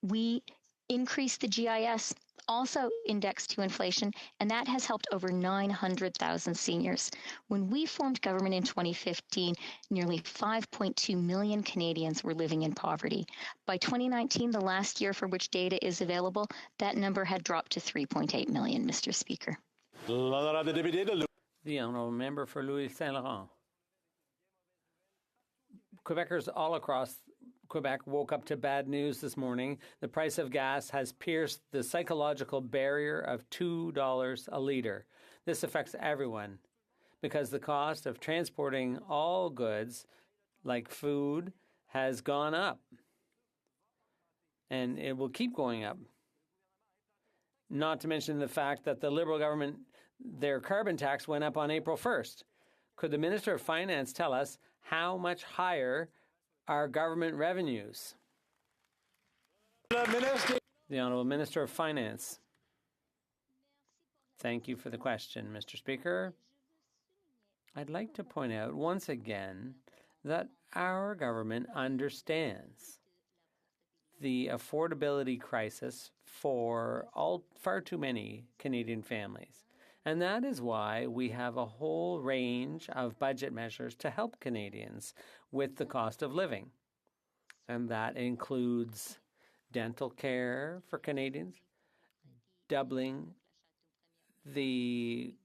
We increased the GIS, also indexed to inflation, and that has helped over 900,000 seniors. When we formed government in 2015, nearly 5.2 million Canadians were living in poverty. By 2019, the last year for which data is available, that number had dropped to 3.8 million, Mr. Speaker. The honourable member for Louis Saint Laurent. Quebecers all across Quebec woke up to bad news this morning. The price of gas has pierced the psychological barrier of $2 a litre. This affects everyone because the cost of transporting all goods, like food, has gone up. And it will keep going up. Not to mention the fact that the Liberal government, their carbon tax went up on April 1st. Could the Minister of Finance tell us how much higher are government revenues? The Honourable Minister of Finance. Thank you for the question, Mr. Speaker. I'd like to point out once again that our government understands the affordability crisis for far too many Canadian families. And that is why we have a whole range of budget measures to help Canadians with the cost of living. And that includes dental care for Canadians, doubling the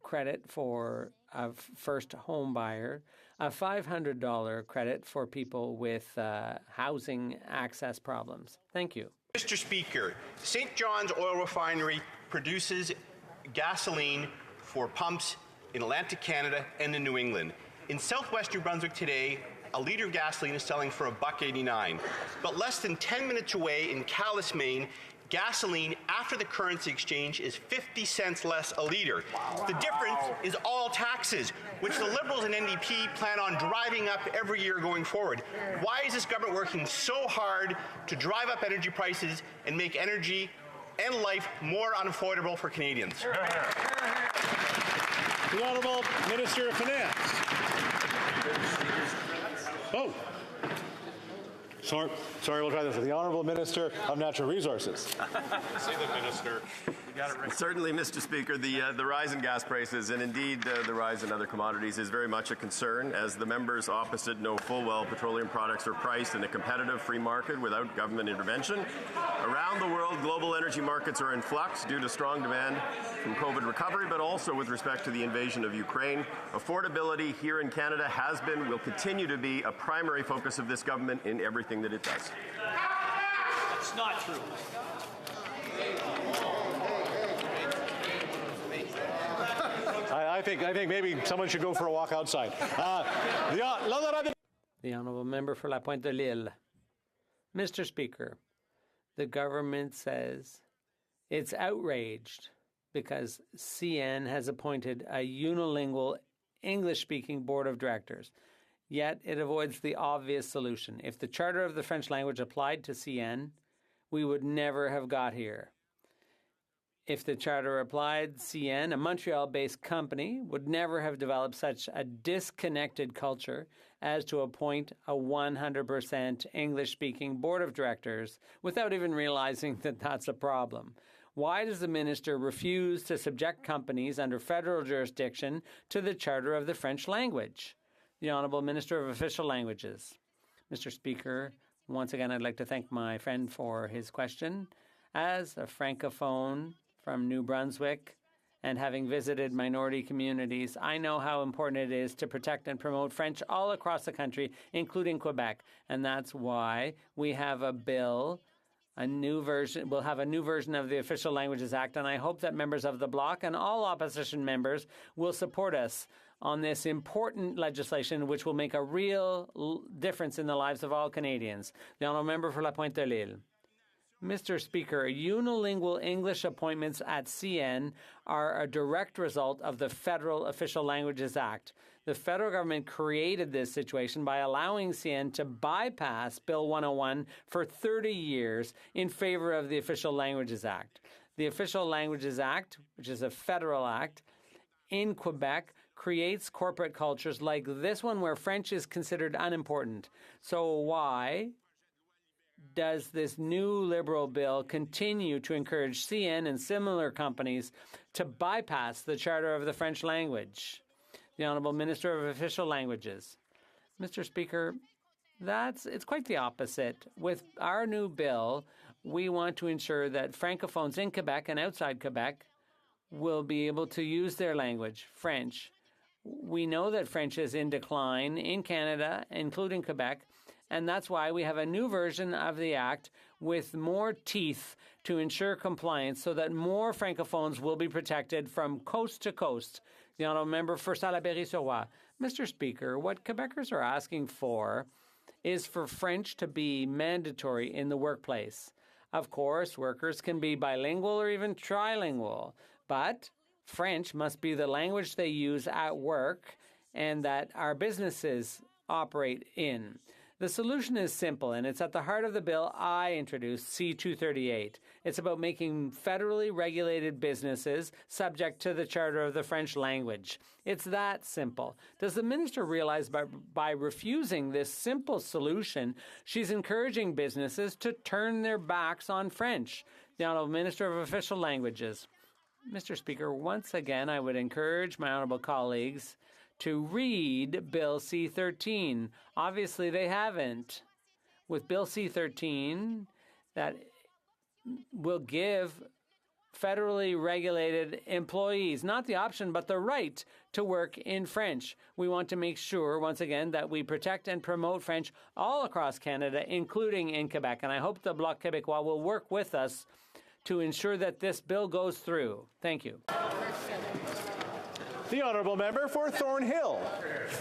credit for a first home buyer, a $500 credit for people with housing access problems. Thank you. Mr. Speaker, St. John's Oil Refinery produces gasoline for pumps in Atlantic Canada and in New England. In southwest New Brunswick today, a litre of gasoline is selling for $1.89. But less than 10 minutes away in Calais, Maine, gasoline after the currency exchange is 50 cents less a litre. The difference is all taxes, which the Liberals and NDP plan on driving up every year going forward. Why is this government working so hard to drive up energy prices and make energy and life more unaffordable for Canadians? The Honourable Minister of Finance. Sorry, we'll try this. The Honourable Minister of Natural Resources. See the Minister. You got it right. Certainly, Mr. Speaker, the rise in gas prices and indeed the rise in other commodities is very much a concern. As the members opposite know full well, petroleum products are priced in a competitive free market without government intervention. Around the world, global energy markets are in flux due to strong demand from COVID recovery, but also with respect to the invasion of Ukraine. Affordability here in Canada has been, will continue to be a primary focus of this government in everything that it does. That's not true. I think maybe someone should go for a walk outside. The Honourable Member for La Pointe de l'Île. Mr. Speaker, the government says it's outraged because CN has appointed a unilingual English-speaking board of directors. Yet it avoids the obvious solution. If the Charter of the French language applied to CN, we would never have got here. If the Charter applied, CN, a Montreal-based company, would never have developed such a disconnected culture as to appoint a 100% English-speaking board of directors without even realizing that that's a problem. Why does the minister refuse to subject companies under federal jurisdiction to the Charter of the French language? The Honourable Minister of Official Languages. Mr. Speaker, once again, I'd like to thank my friend for his question. As a Francophone from New Brunswick and having visited minority communities, I know how important it is to protect and promote French all across the country, including Quebec. And that's why we have a bill, a new version. We'll have a new version of the Official Languages Act, and I hope that members of the Bloc and all opposition members will support us on this important legislation, which will make a real difference in the lives of all Canadians. The Honourable Member for La Pointe de l'Île. Mr. Speaker, unilingual English appointments at CN are a direct result of the Federal Official Languages Act. The federal government created this situation by allowing CN to bypass Bill 101 for 30 years in favor of the Official Languages Act. The Official Languages Act, which is a federal act, in Quebec creates corporate cultures like this one where French is considered unimportant. So why does this new Liberal bill continue to encourage CN and similar companies to bypass the Charter of the French language? The Honourable Minister of Official Languages. Mr. Speaker, it's quite the opposite. With our new bill, we want to ensure that Francophones in Quebec and outside Quebec will be able to use their language, French. We know that French is in decline in Canada, including Quebec, and that's why we have a new version of the Act with more teeth to ensure compliance so that more Francophones will be protected from coast to coast. The Honourable Member for Salaberry-sur-Roi. Mr. Speaker, what Quebecers are asking for is for French to be mandatory in the workplace. Of course, workers can be bilingual or even trilingual, but French must be the language they use at work and that our businesses operate in. The solution is simple, and it's at the heart of the bill I introduced, C-238. It's about making federally regulated businesses subject to the Charter of the French language. It's that simple. Does the minister realize by refusing this simple solution, she's encouraging businesses to turn their backs on French? The Honourable Minister of Official Languages. Mr. Speaker, once again, I would encourage my honourable colleagues to read Bill C-13. Obviously, they haven't. With Bill C-13, that will give federally regulated employees not the option but the right to work in French. We want to make sure, once again, that we protect and promote French all across Canada, including in Quebec. And I hope the Bloc Québécois will work with us to ensure that this bill goes through. Thank you. The Honourable Member for Thornhill.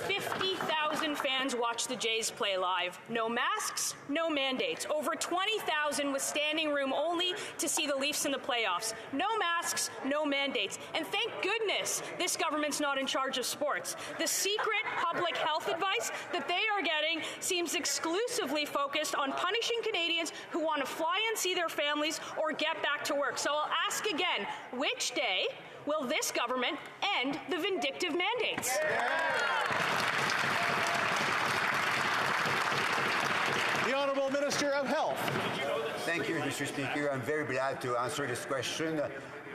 50,000 fans watch the Jays play live. No masks, no mandates. Over 20,000 with standing room only to see the Leafs in the playoffs. No masks, no mandates. And thank goodness this government's not in charge of sports. The secret public health advice that they are getting seems exclusively focused on punishing Canadians who want to fly and see their families or get back to work. So I'll ask again, which day will this government end the vindictive mandates? The Honourable Minister of Health. Thank you, Mr. Speaker. I'm very glad to answer this question.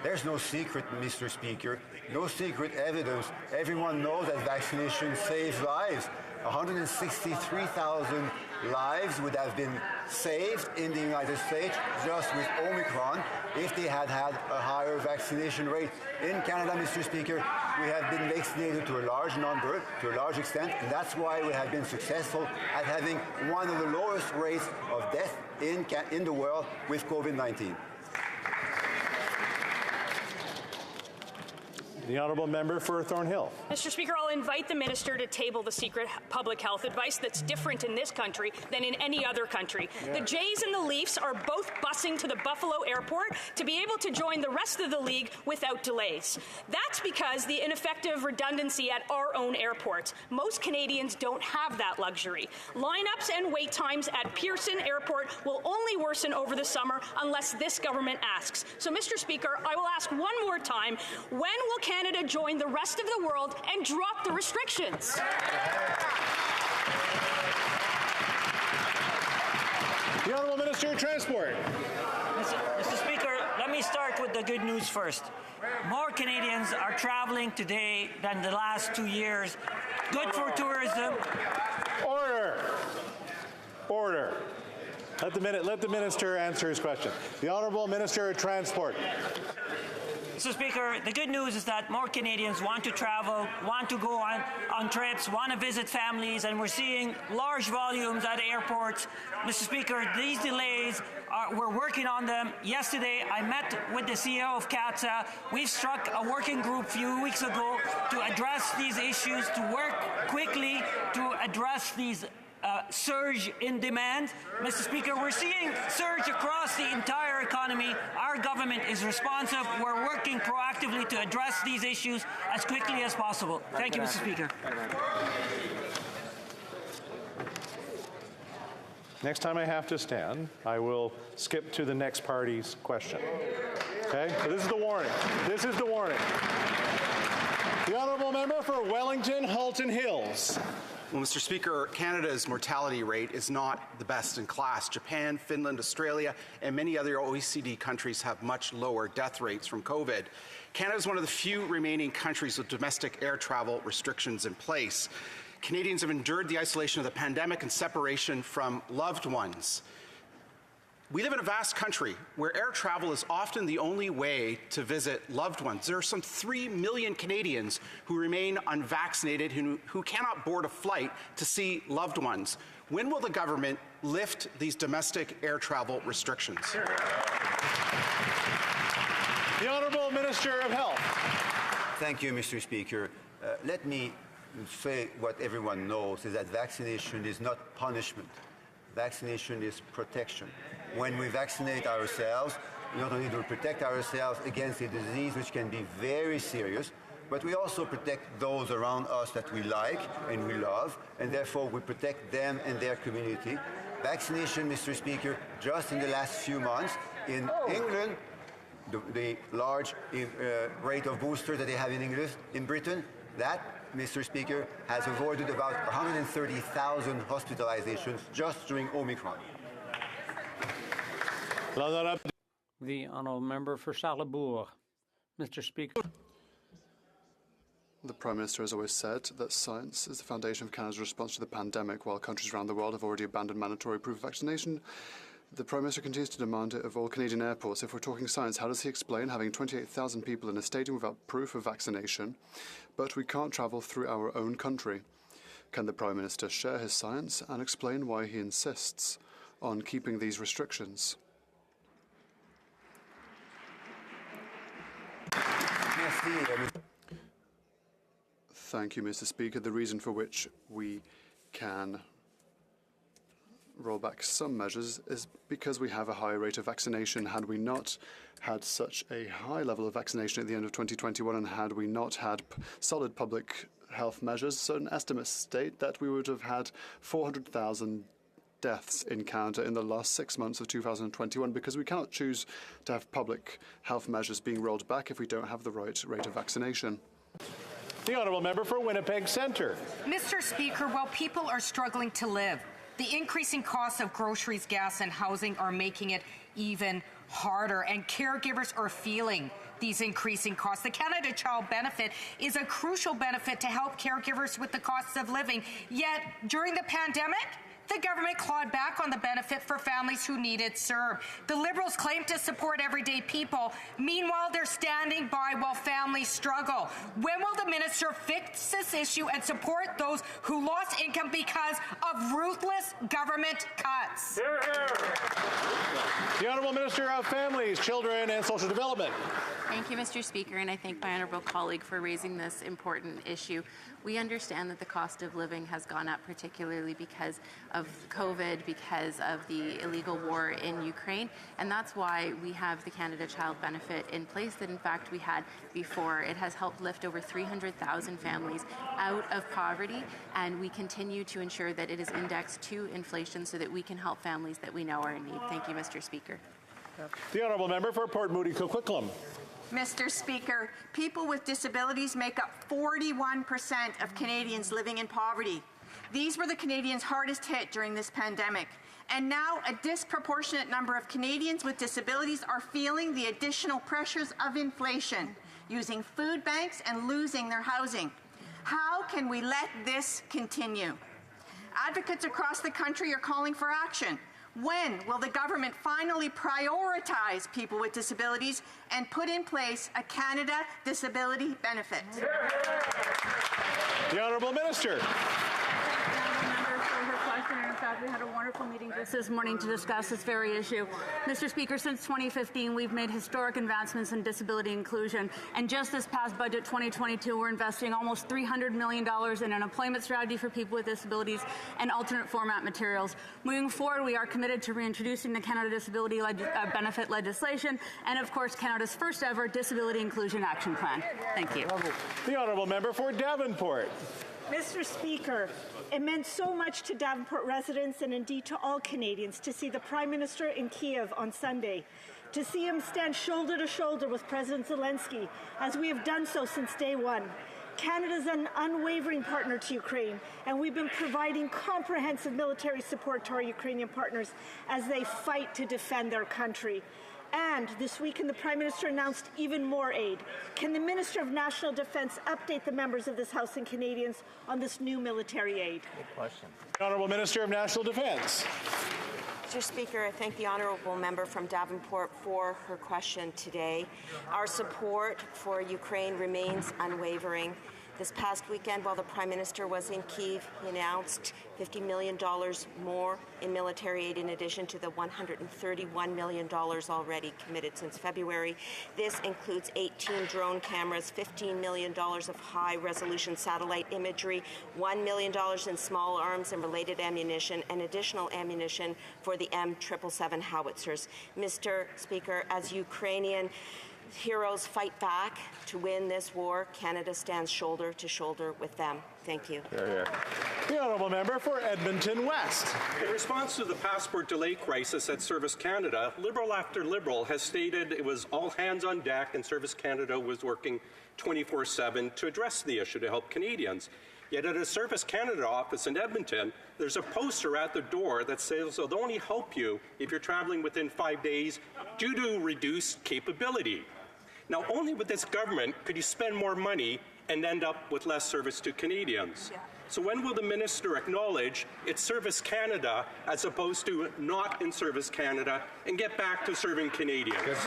There's no secret, Mr. Speaker, no secret evidence. Everyone knows that vaccination saves lives. 163,000 lives would have been saved in the United States just with Omicron if they had had a higher vaccination rate. In Canada, Mr. Speaker, we have been vaccinated to a large number, to a large extent, and that's why we have been successful at having one of the lowest rates of death in the world with COVID-19. The Honourable Member for Thornhill. Mr. Speaker, I'll invite the minister to table the secret public health advice that's different in this country than in any other country. Yeah. The Jays and the Leafs are both busing to the Buffalo airport to be able to join the rest of the league without delays. That's because the ineffective redundancy at our own airports. Most Canadians don't have that luxury. Lineups and wait times at Pearson Airport will only worsen over the summer unless this government asks. So, Mr. Speaker, I will ask one more time, when will Canada join the rest of the world and drop the restrictions? The Honourable Minister of Transport. Mr. Speaker, let me start with the good news first. More Canadians are travelling today than the last 2 years. Good for tourism. Order. Order. Let the minister answer his question. The Honourable Minister of Transport. Mr. Speaker, the good news is that more Canadians want to travel, want to go on trips, want to visit families, and we're seeing large volumes at airports. Mr. Speaker, these delays, we're working on them. Yesterday, I met with the CEO of CATSA. We've struck a working group a few weeks ago to address these issues, to work quickly to address these surge in demand. Mr. Speaker, we're seeing surge across the entire economy. Our government is responsive. We're working proactively to address these issues as quickly as possible. Thank you, Mr. Speaker. Next time I have to stand, I will skip to the next party's question. Okay? So this is the warning. This is the warning. The Honourable Member for Wellington, Halton Hills. Well, Mr. Speaker, Canada's mortality rate is not the best in class. Japan, Finland, Australia, and many other OECD countries have much lower death rates from COVID. Canada is one of the few remaining countries with domestic air travel restrictions in place. Canadians have endured the isolation of the pandemic and separation from loved ones. We live in a vast country where air travel is often the only way to visit loved ones. There are some 3 million Canadians who remain unvaccinated, who cannot board a flight to see loved ones. When will the government lift these domestic air travel restrictions? The Honourable Minister of Health. Thank you, Mr. Speaker. Let me say what everyone knows is that vaccination is not punishment. Vaccination is protection. When we vaccinate ourselves, not only do we protect ourselves against a disease which can be very serious, but we also protect those around us that we like and we love, and therefore we protect them and their community. Vaccination, Mr. Speaker, just in the last few months in England, the large rate of boosters that they have in England, in Britain, that, Mr. Speaker, has avoided about 130,000 hospitalizations just during Omicron. The Honourable Member for Charlesbourg. Mr. Speaker. The Prime Minister has always said that science is the foundation of Canada's response to the pandemic. While countries around the world have already abandoned mandatory proof of vaccination, the Prime Minister continues to demand it of all Canadian airports. If we're talking science, how does he explain having 28,000 people in a stadium without proof of vaccination, but we can't travel through our own country? Can the Prime Minister share his science and explain why he insists on keeping these restrictions? Thank you, Mr. Speaker. The reason for which we can roll back some measures is because we have a high rate of vaccination. Had we not had such a high level of vaccination at the end of 2021, and had we not had solid public health measures, certain estimates state that we would have had 400,000 deaths in Canada in the last 6 months of 2021, because we cannot choose to have public health measures being rolled back if we don't have the right rate of vaccination. The Honourable Member for Winnipeg Centre. Mr. Speaker, while people are struggling to live, The increasing costs of groceries, gas, and housing are making it even harder, and caregivers are feeling these increasing costs. The Canada Child Benefit is a crucial benefit to help caregivers with the costs of living. Yet, during the pandemic, the government clawed back on the benefit for families who need it served. The Liberals claim to support everyday people. Meanwhile, they're standing by while families struggle. When will the minister fix this issue and support those who lost income because of ruthless government cuts? Hear, hear. The Honourable Minister of Families, Children and Social Development. Thank you, Mr. Speaker, and I thank my honourable colleague for raising this important issue. We understand that the cost of living has gone up, particularly because of COVID, because of the illegal war in Ukraine, and that's why we have the Canada Child Benefit in place that, in fact, we had before. It has helped lift over 300,000 families out of poverty, and we continue to ensure that it is indexed to inflation so that we can help families that we know are in need. Thank you, Mr. Speaker. The Honourable Member for Port Moody Coquitlam. Mr. Speaker, people with disabilities make up 41% of Canadians living in poverty. These were the Canadians hardest hit during this pandemic. And now a disproportionate number of Canadians with disabilities are feeling the additional pressures of inflation, using food banks and losing their housing. How can we let this continue? Advocates across the country are calling for action. When will the government finally prioritize people with disabilities and put in place a Canada Disability Benefit? The Honourable Minister. In fact, we had a wonderful meeting just this morning to discuss this very issue. Mr. Speaker, since 2015, we've made historic advancements in disability inclusion. And just this past budget, 2022, we're investing almost $300 million in an employment strategy for people with disabilities and alternate format materials. Moving forward, we are committed to reintroducing the Canada Disability Benefit legislation and, of course, Canada's first ever Disability Inclusion Action Plan. Thank you. The Honourable Member for Davenport. Mr. Speaker, it meant so much to Davenport residents and indeed to all Canadians to see the Prime Minister in Kiev on Sunday, to see him stand shoulder to shoulder with President Zelensky, as we have done so since day one. Canada is an unwavering partner to Ukraine, and we've been providing comprehensive military support to our Ukrainian partners as they fight to defend their country. And this weekend, the Prime Minister announced even more aid. Can the Minister of National Defence update the members of this House and Canadians on this new military aid? Good question. Honourable Minister of National Defence. Mr. Speaker, I thank the honourable member from Davenport for her question today. Our support for Ukraine remains unwavering. This past weekend, while the Prime Minister was in Kyiv, he announced $50 million more in military aid in addition to the $131 million already committed since February. This includes 18 drone cameras, $15 million of high-resolution satellite imagery, $1 million in small arms and related ammunition, and additional ammunition for the M777 howitzers. Mr. Speaker, as Ukrainian heroes fight back to win this war, Canada stands shoulder to shoulder with them. Thank you. The Honourable Member for Edmonton West. In response to the passport delay crisis at Service Canada, Liberal after Liberal has stated it was all hands on deck and Service Canada was working 24/7 to address the issue to help Canadians. Yet at a Service Canada office in Edmonton, there's a poster at the door that says they'll only help you if you're traveling within 5 days due to reduced capability. Now, only with this government could you spend more money and end up with less service to Canadians. Yeah. So when will the minister acknowledge it's Service Canada as opposed to not in Service Canada and get back to serving Canadians?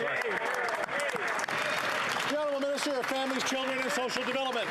The Honourable Minister of Families, Children and Social Development.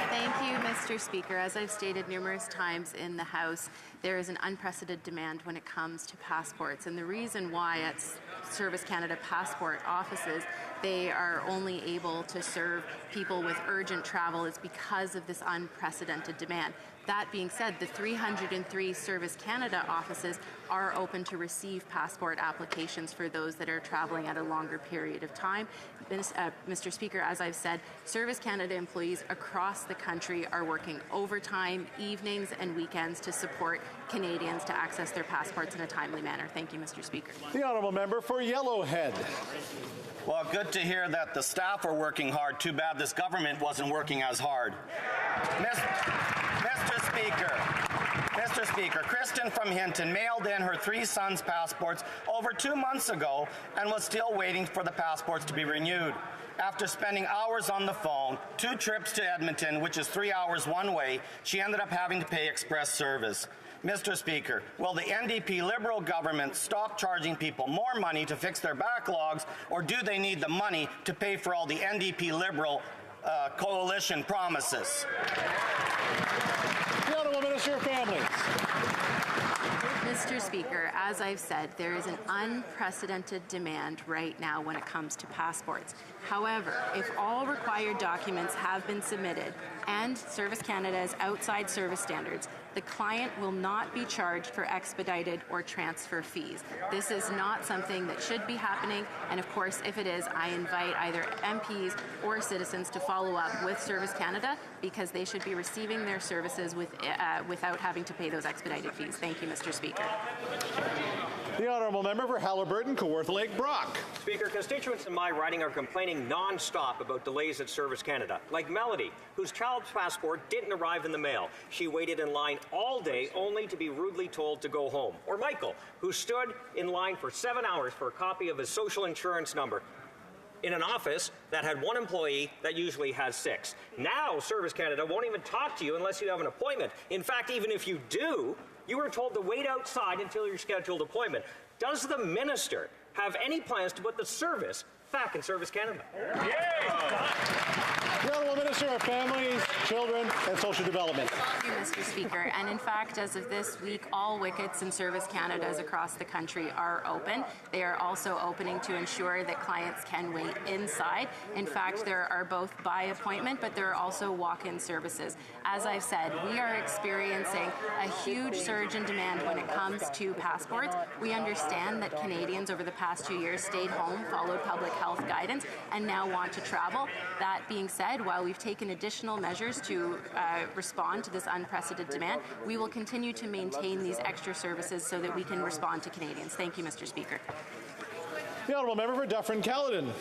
Thank you, Mr. Speaker. As I've stated numerous times in the House, there is an unprecedented demand when it comes to passports. And the reason why at Service Canada passport offices they are only able to serve people with urgent travel is because of this unprecedented demand. That being said, the 303 Service Canada offices are open to receive passport applications for those that are traveling at a longer period of time. Mr. Speaker, as I've said, Service Canada employees across the country are working overtime, evenings and weekends to support Canadians to access their passports in a timely manner. Thank you, Mr. Speaker. The Honourable Member for Yellowhead. Well, good to hear that the staff are working hard. Too bad this government wasn't working as hard. Mr. Speaker, Mr. Speaker, Kristen from Hinton mailed in her 3 sons' passports over 2 months ago and was still waiting for the passports to be renewed. After spending hours on the phone, 2 trips to Edmonton, which is 3 hours one way, she ended up having to pay express service. Mr. Speaker, will the NDP Liberal government stop charging people more money to fix their backlogs, or do they need the money to pay for all the NDP Liberal coalition promises? The Honourable Minister of Families. Mr. Speaker, as I've said, there is an unprecedented demand right now when it comes to passports. However, if all required documents have been submitted and Service Canada's outside service standards, the client will not be charged for expedited or transfer fees. This is not something that should be happening, and of course, if it is, I invite either MPs or citizens to follow up with Service Canada because they should be receiving their services without having to pay those expedited fees. Thank you, Mr. Speaker. The Honourable Member for Haliburton, Kawartha Lake Brock. Speaker, constituents in my riding are complaining non-stop about delays at Service Canada, like Melody, whose child's passport didn't arrive in the mail. She waited in line all day only to be rudely told to go home. Or Michael, who stood in line for 7 hours for a copy of his social insurance number in an office that had 1 employee that usually has 6. Now, Service Canada won't even talk to you unless you have an appointment. In fact, even if you do, you are told to wait outside until your scheduled appointment. Does the minister have any plans to put the service back in Service Canada? The Honourable Minister of Families, Children and Social Development. Thank you, Mr. Speaker. And in fact, as of this week, all wickets in Service Canadas across the country are open. They are also opening to ensure that clients can wait inside. In fact, there are both by appointment, but there are also walk-in services. As I've said, we are experiencing a huge surge in demand when it comes to passports. We understand that Canadians over the past 2 years stayed home, followed public health guidance, and now want to travel. That being said, while we've taken additional measures to respond to this unprecedented demand, we will continue to maintain these extra services so that we can respond to Canadians. Thank you, Mr. Speaker. The Honourable Member for Dufferin-Caledon.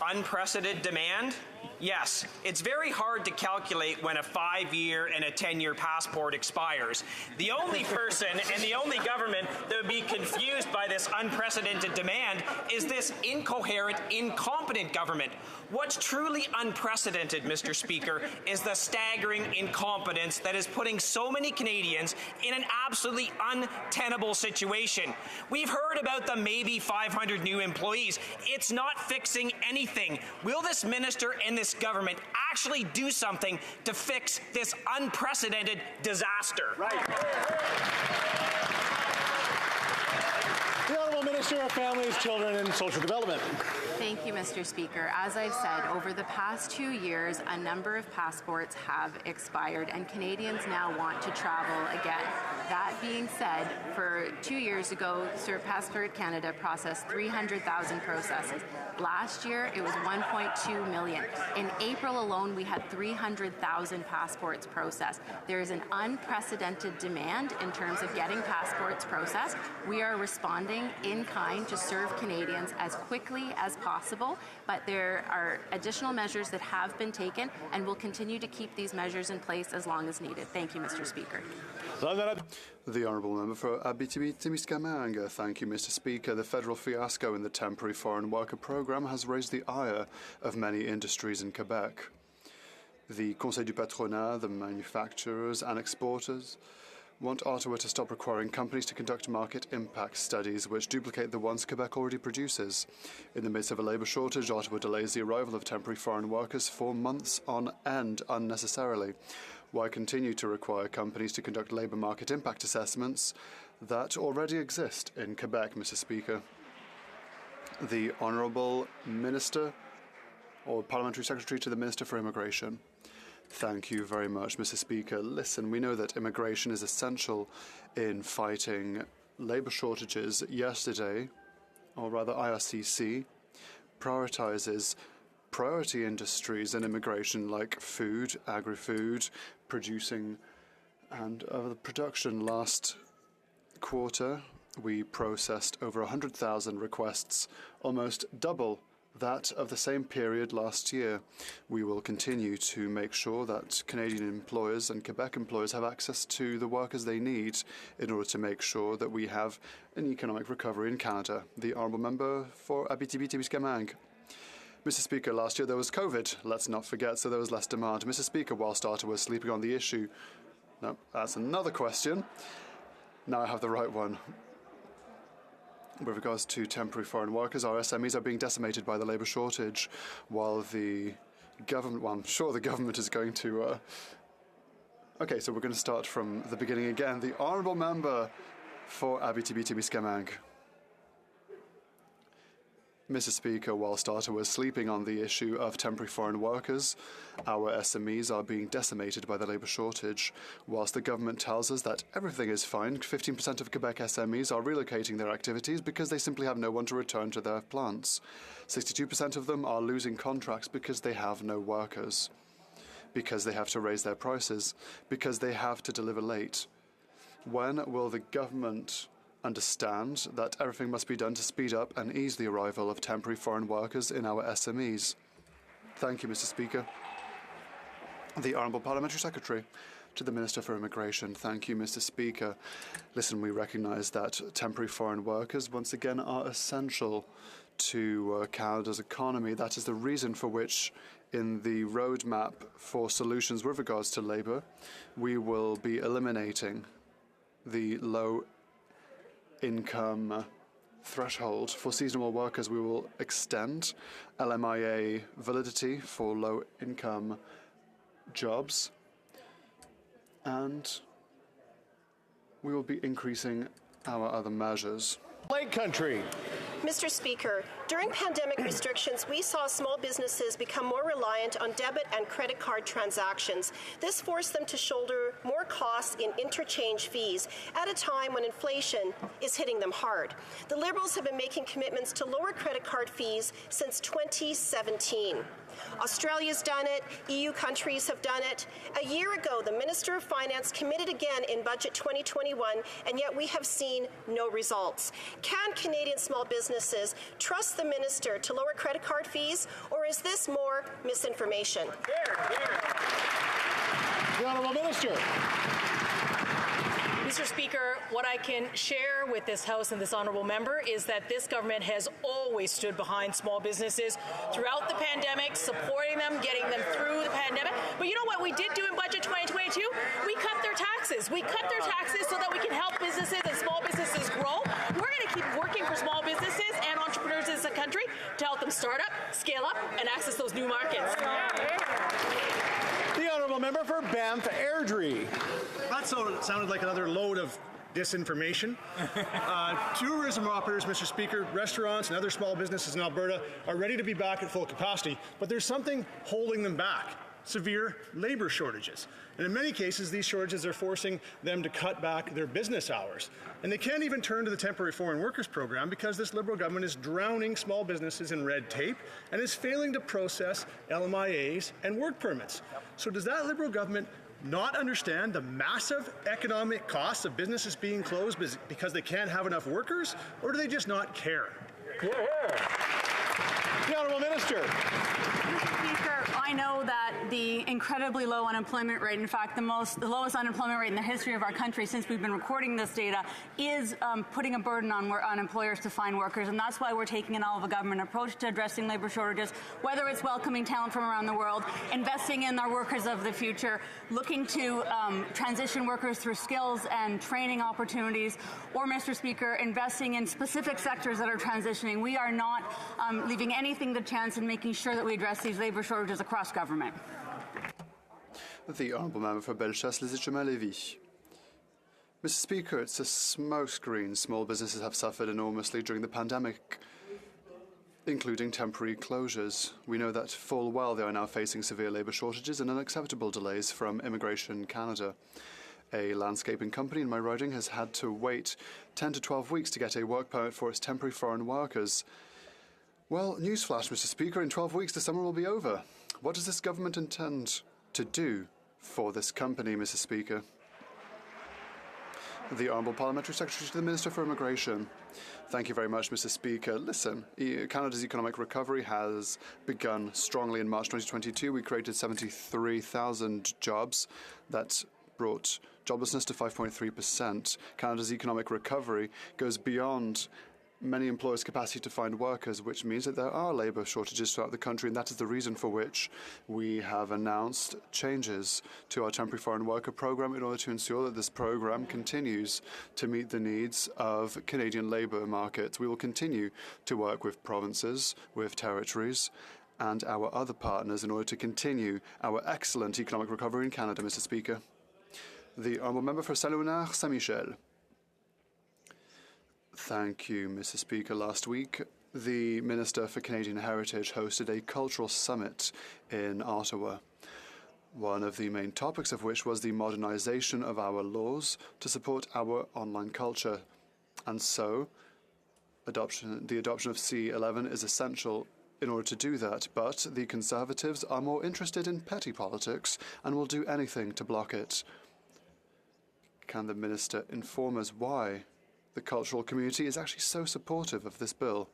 Unprecedented demand? Yes, it's very hard to calculate when a 5-year and a 10-year passport expires. The only person and the only government that would be confused by this unprecedented demand is this incoherent, incompetent government. What's truly unprecedented, Mr. Speaker, is the staggering incompetence that is putting so many Canadians in an absolutely untenable situation. We've heard about the maybe 500 new employees. It's not fixing anything. Will this minister and this government actually do something to fix this unprecedented disaster? The Honourable Minister of Families, Children and Social Development. Thank you, Mr. Speaker. As I've said, over the past 2 years, a number of passports have expired and Canadians now want to travel again. That being said, for 2 years ago, Passport Canada processed 300,000 processes. Last year, it was 1.2 million. In April alone, we had 300,000 passports processed. There is an unprecedented demand in terms of getting passports processed. We are responding in kind to serve Canadians as quickly as possible, but there are additional measures that have been taken, and we'll continue to keep these measures in place as long as needed. Thank you, Mr. Speaker. The Honourable Member for Abitibi-Témiscamingue. Thank you, Mr. Speaker. The federal fiasco in the temporary foreign worker programme has raised the ire of many industries in Quebec. The Conseil du Patronat, the manufacturers and exporters, want Ottawa to stop requiring companies to conduct market impact studies which duplicate the ones Quebec already produces. In the midst of a labour shortage, Ottawa delays the arrival of temporary foreign workers for months on end unnecessarily. Why continue to require companies to conduct labour market impact assessments that already exist in Quebec, Mr. Speaker? The Honourable Minister or Parliamentary Secretary to the Minister for Immigration. Thank you very much, Mr. Speaker. Listen, we know that immigration is essential in fighting labour shortages. Yesterday, or rather IRCC, prioritises priority industries in immigration like food, agri-food, producing and the production. Last quarter, we processed over 100,000 requests, almost double that of the same period last year. We will continue to make sure that Canadian employers and Quebec employers have access to the workers they need in order to make sure that we have an economic recovery in Canada. The Honourable Member for Abitibi-Témiscamingue. Mr. Speaker, last year there was COVID. Let's not forget, so there was less demand. Mr. Speaker, whilst Ottawa was sleeping on the issue. No, that's another question. Now I have the right one. With regards to temporary foreign workers, our SMEs are being decimated by the labour shortage, while the government, well, I'm sure the government is going to... Okay, so we're going to start from the beginning again. The Honourable Member for Abitibi-Témiscamingue. Mr. Speaker, whilst Ottawa is sleeping on the issue of temporary foreign workers, our SMEs are being decimated by the labour shortage. Whilst the government tells us that everything is fine, 15% of Quebec SMEs are relocating their activities because they simply have no one to return to their plants. 62% of them are losing contracts because they have no workers, because they have to raise their prices, because they have to deliver late. When will the government understand that everything must be done to speed up and ease the arrival of temporary foreign workers in our SMEs? Thank you, Mr. Speaker. The Honourable Parliamentary Secretary. To the Minister for Immigration. Thank you, Mr. Speaker. Listen, we recognise that temporary foreign workers once again are essential to Canada's economy. That is the reason for which in the roadmap for solutions with regards to labour, we will be eliminating the low income threshold for seasonal workers. We will extend LMIA validity for low income jobs, and we will be increasing our other measures. Lake Country. Mr. Speaker, during pandemic restrictions, we saw small businesses become more reliant on debit and credit card transactions. This forced them to shoulder more costs in interchange fees at a time when inflation is hitting them hard. The Liberals have been making commitments to lower credit card fees since 2017. Australia's done it, EU countries have done it. A year ago, the Minister of Finance committed again in Budget 2021, and yet we have seen no results. Can Canadian small businesses trust the Minister to lower credit card fees, or is this more misinformation? The Honourable Minister. Mr. Speaker, what I can share with this House and this honourable member is that this government has always stood behind small businesses throughout the pandemic, supporting them, getting them through the pandemic. But you know what we did do in Budget 2022? We cut their taxes. We cut their taxes so that we can help businesses and small businesses grow. We're going to keep working for small businesses and entrepreneurs in this country to help them start up, scale up, and access those new markets. The Honourable Member for Banff Airdrie. That sounded like another load of disinformation. Tourism operators, Mr. Speaker, restaurants and other small businesses in Alberta are ready to be back at full capacity, but there's something holding them back: severe labour shortages. And in many cases, these shortages are forcing them to cut back their business hours. And they can't even turn to the Temporary Foreign Workers Program because this Liberal government is drowning small businesses in red tape and is failing to process LMIAs and work permits. So does that Liberal government not understand the massive economic costs of businesses being closed because they can't have enough workers, or do they just not care? The Honourable Minister. Mr. Speaker, I know that the incredibly low unemployment rate, in fact, the lowest unemployment rate in the history of our country since we've been recording this data, is putting a burden on employers to find workers, and that's why we're taking an all-of-a-government approach to addressing labour shortages, whether it's welcoming talent from around the world, investing in our workers of the future, looking to transition workers through skills and training opportunities, or, Mr. Speaker, investing in specific sectors that are transitioning. We are not leaving anything to chance in making sure that we address these labour shortages across government. The Honourable Member for Bellechasse-les-Etchemins-Lévis. Mr. Speaker, it's a smokescreen. Small businesses have suffered enormously during the pandemic, including temporary closures. We know that full well they are now facing severe labour shortages and unacceptable delays from Immigration Canada. A landscaping company in my riding has had to wait 10 to 12 weeks to get a work permit for its temporary foreign workers. Well, newsflash, Mr. Speaker, in 12 weeks the summer will be over. What does this government intend to do for this company, Mr. Speaker? The Honourable Parliamentary Secretary to the Minister for Immigration. Thank you very much, Mr. Speaker. Listen, Canada's economic recovery has begun strongly in March 2022. We created 73,000 jobs. That brought joblessness to 5.3%. Canada's economic recovery goes beyond many employers' capacity to find workers, which means that there are labour shortages throughout the country, and that is the reason for which we have announced changes to our temporary foreign worker programme in order to ensure that this programme continues to meet the needs of Canadian labour markets. We will continue to work with provinces, with territories, and our other partners in order to continue our excellent economic recovery in Canada, Mr. Speaker. The Honourable Member for Saint-Léonard, Saint-Michel. Thank you, Mr. Speaker. Last week, the Minister for Canadian Heritage hosted a cultural summit in Ottawa, one of the main topics of which was the modernization of our laws to support our online culture. And so, the adoption of C11 is essential in order to do that, but the Conservatives are more interested in petty politics and will do anything to block it. Can the Minister inform us why the cultural community is actually so supportive of this bill?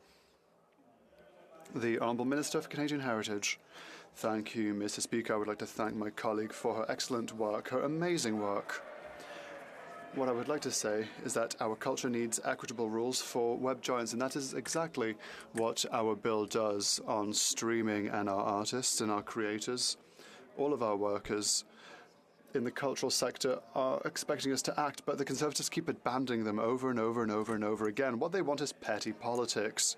The Honourable Minister for Canadian Heritage. Thank you, Mr. Speaker. I would like to thank my colleague for her excellent work, her amazing work. What I would like to say is that our culture needs equitable rules for web giants, and that is exactly what our bill does on streaming and our artists and our creators. All of our workers in the cultural sector are expecting us to act, but the Conservatives keep abandoning them over and over and over and over again. What they want is petty politics.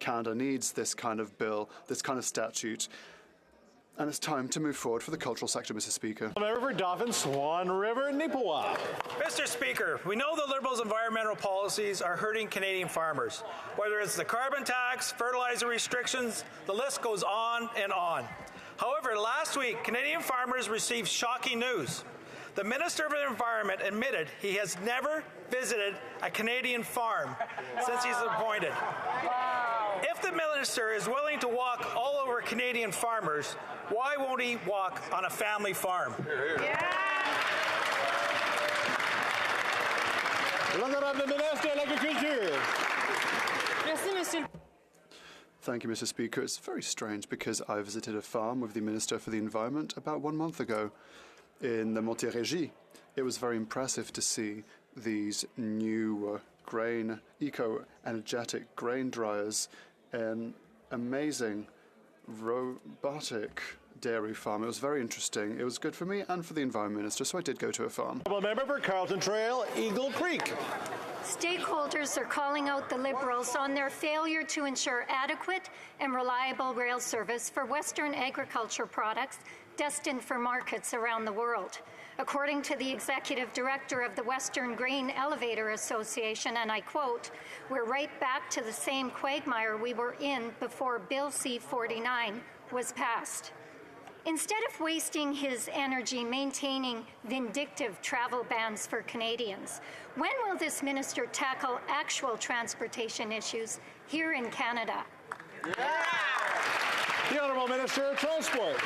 Canada needs this kind of bill, this kind of statute, and it's time to move forward for the cultural sector, Mr. Speaker. Member for Dauphin, Swan River, Nipawin. Mr. Speaker, we know the Liberals' environmental policies are hurting Canadian farmers. Whether it's the carbon tax, fertilizer restrictions, the list goes on and on. However, last week, Canadian farmers received shocking news. The Minister of the Environment admitted he has never visited a Canadian farm since he's appointed. If the Minister is willing to walk all over Canadian farmers, why won't he walk on a family farm? L'honorable ministre de l'Agriculture. Merci, Monsieur. Thank you, Mr. Speaker. It's very strange because I visited a farm with the Minister for the Environment about 1 month ago in the Montérégie. It was very impressive to see these new eco-energetic grain dryers, an amazing robotic dairy farm. It was very interesting. It was good for me and for the Environment Minister, so I did go to a farm. Member for Carlton Trail, Eagle Creek. Stakeholders are calling out the Liberals on their failure to ensure adequate and reliable rail service for Western agriculture products destined for markets around the world. According to the Executive Director of the Western Grain Elevator Association, and I quote, "We're right back to the same quagmire we were in before Bill C-49 was passed." Instead of wasting his energy maintaining vindictive travel bans for Canadians, when will this minister tackle actual transportation issues here in Canada? The Honourable Minister of Transport.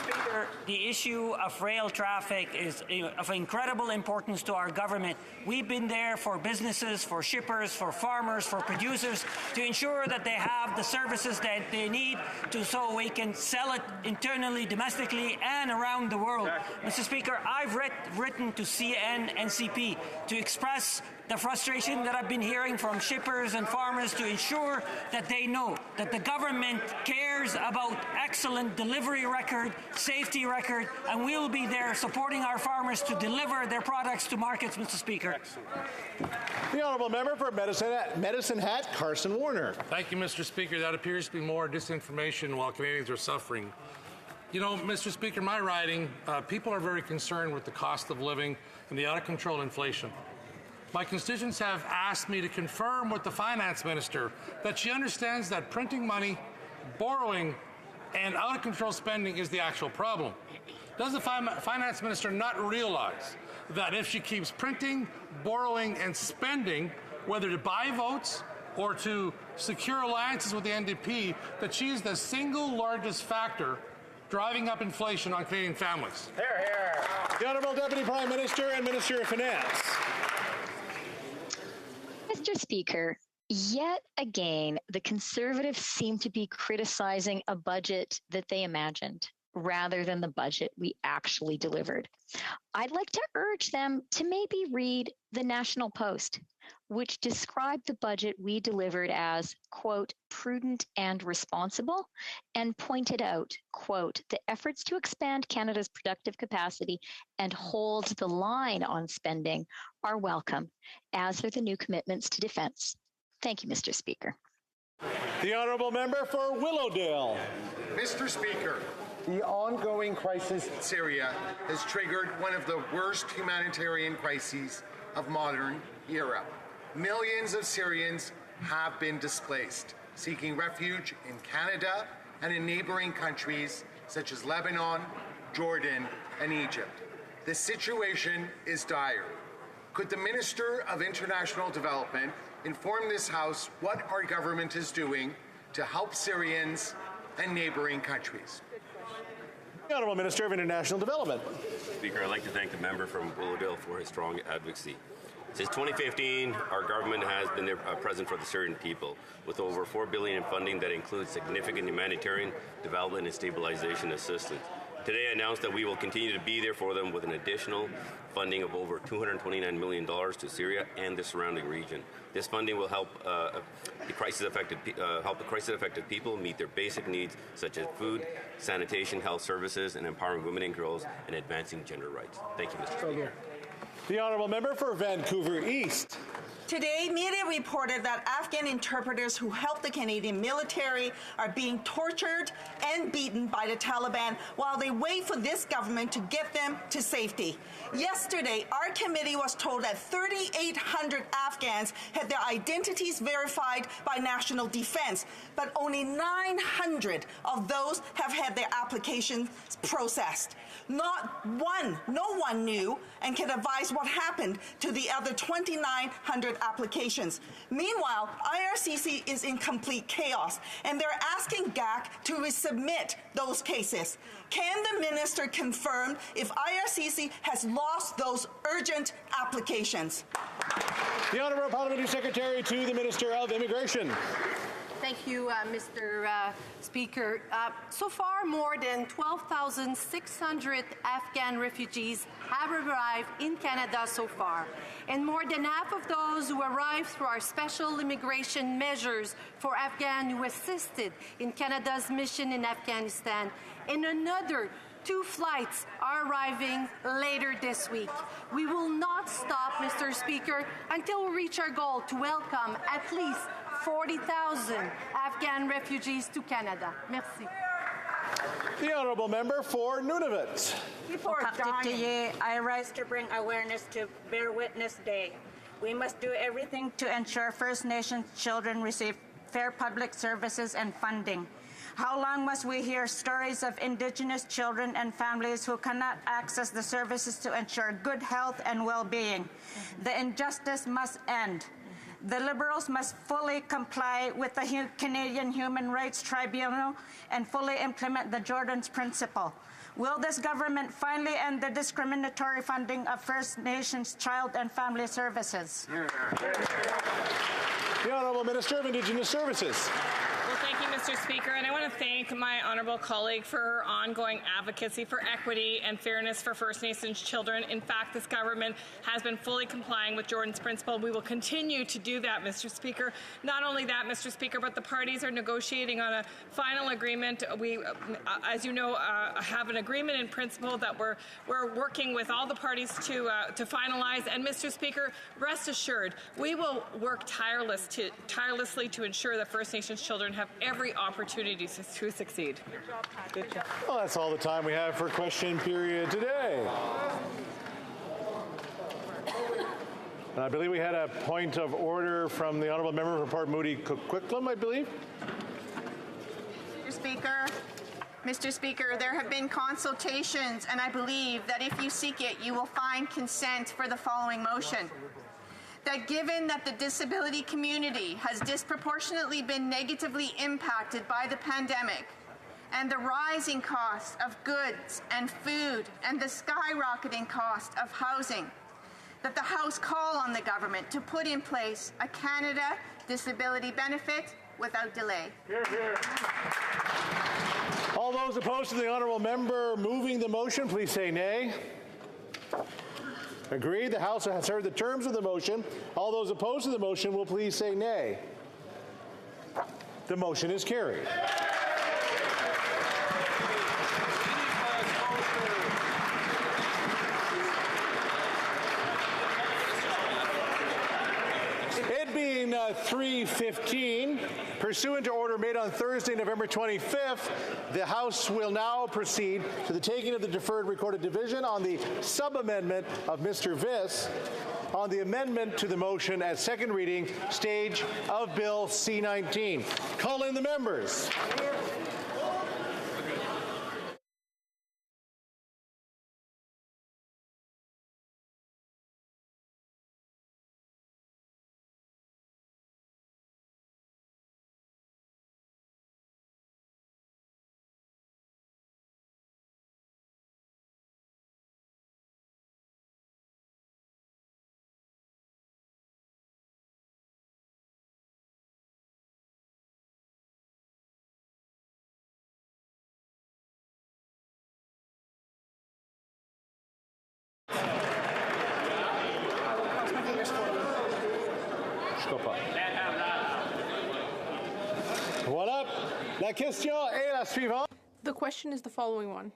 Speaker, the issue of rail traffic is of incredible importance to our government. We've been there for businesses, for shippers, for farmers, for producers to ensure that they have the services that they need so we can sell it internally, domestically, and around the world. Mr. Speaker, I've written to CNNCP to express the frustration that I've been hearing from shippers and farmers to ensure that they know that the government cares about excellent delivery record, safety record, and we'll be there supporting our farmers to deliver their products to markets, Mr. Speaker. The Honourable Member for Medicine Hat, Carson Warner. Thank you, Mr. Speaker. That appears to be more disinformation while Canadians are suffering. You know, Mr. Speaker, my riding, people are very concerned with the cost of living and the out-of-control inflation. My constituents have asked me to confirm with the finance minister that she understands that printing money, borrowing, and out-of-control spending is the actual problem. Does the finance minister not realize that if she keeps printing, borrowing, and spending, whether to buy votes or to secure alliances with the NDP, that she is the single largest factor driving up inflation on Canadian families. Hear, hear. The Honourable Deputy Prime Minister and Minister of Finance. Mr. Speaker, yet again, the Conservatives seem to be criticizing a budget that they imagined rather than the budget we actually delivered. I'd like to urge them to maybe read the National Post, which described the budget we delivered as, quote, prudent and responsible, and pointed out, quote, the efforts to expand Canada's productive capacity and hold the line on spending are welcome, as are the new commitments to defence. Thank you, Mr. Speaker. The Honourable Member for Willowdale. Mr. Speaker, the ongoing crisis in Syria has triggered one of the worst humanitarian crises of modern Europe. Millions of Syrians have been displaced, seeking refuge in Canada and in neighboring countries such as Lebanon, Jordan, and Egypt. The situation is dire. Could the Minister of International Development inform this House what our government is doing to help Syrians and neighboring countries? The Honourable Minister of International Development. Speaker, I'd like to thank the member from Willowdale for his strong advocacy. Since 2015, our government has been there present for the Syrian people, with over $4 billion in funding that includes significant humanitarian development and stabilization assistance. Today, I announced that we will continue to be there for them with an additional funding of over $229 million to Syria and the surrounding region. This funding will help the crisis-affected people meet their basic needs, such as food, sanitation, health services, and empowering women and girls and advancing gender rights. Thank you, Mr. Speaker. The Honourable Member for Vancouver East. Today, media reported that Afghan interpreters who helped the Canadian military are being tortured and beaten by the Taliban while they wait for this government to get them to safety. Yesterday, our committee was told that 3,800 Afghans had their identities verified by National Defence, but only 900 of those have had their applications processed. No one knew and can advise what happened to the other 2,900 applications. Meanwhile, IRCC is in complete chaos, and they're asking GAC to resubmit those cases. Can the minister confirm if IRCC has lost those urgent applications? The Honourable Parliamentary Secretary to the Minister of Immigration. Thank you, Mr. Speaker. So far, more than 12,600 Afghan refugees have arrived in Canada so far, and more than half of those who arrived through our special immigration measures for Afghan who assisted in Canada's mission in Afghanistan, and another 2 flights are arriving later this week. We will not stop, Mr. Speaker, until we reach our goal to welcome at least 40,000 Afghan refugees to Canada. Merci. The Honourable Member for Nunavut. I rise to bring awareness to Bear Witness Day. We must do everything to ensure First Nations children receive fair public services and funding. How long must we hear stories of Indigenous children and families who cannot access the services to ensure good health and well-being? The injustice must end. The Liberals must fully comply with the Canadian Human Rights Tribunal and fully implement the Jordan's Principle. Will this government finally end the discriminatory funding of First Nations child and family services? The Honourable Minister of Indigenous Services. Well, thank you, Mr. Speaker, and I want to thank my honourable colleague for her ongoing advocacy for equity and fairness for First Nations children. In fact, this government has been fully complying with Jordan's Principle. We will continue to do that, Mr. Speaker. Not only that, Mr. Speaker, but the parties are negotiating on a final agreement. We, as you know, have an agreement in principle that we're working with all the parties to finalize. And, Mr. Speaker, rest assured, we will work tirelessly to ensure that First Nations children have every opportunity to succeed. Good job. Well, that's all the time we have for question period today. And I believe we had a point of order from the Honourable Member for Port Moody Coquitlam, I believe. Mr. Speaker, there have been consultations, and I believe that if you seek it, you will find consent for the following motion. That given that the disability community has disproportionately been negatively impacted by the pandemic, and the rising cost of goods and food and the skyrocketing cost of housing, that the House call on the government to put in place a Canada disability benefit without delay. Hear, hear. All those opposed to the honourable member moving the motion, please say nay. Agreed. The House has heard the terms of the motion. All those opposed to the motion will please say nay. The motion is carried. It being 3:15, pursuant to order made on Thursday, November 25th, the House will now proceed to the taking of the deferred recorded division on the sub-amendment of Mr. Viss on the amendment to the motion at second reading stage of Bill C-19. Call in the members. Voilà. La question est la suivante. The question is the following one.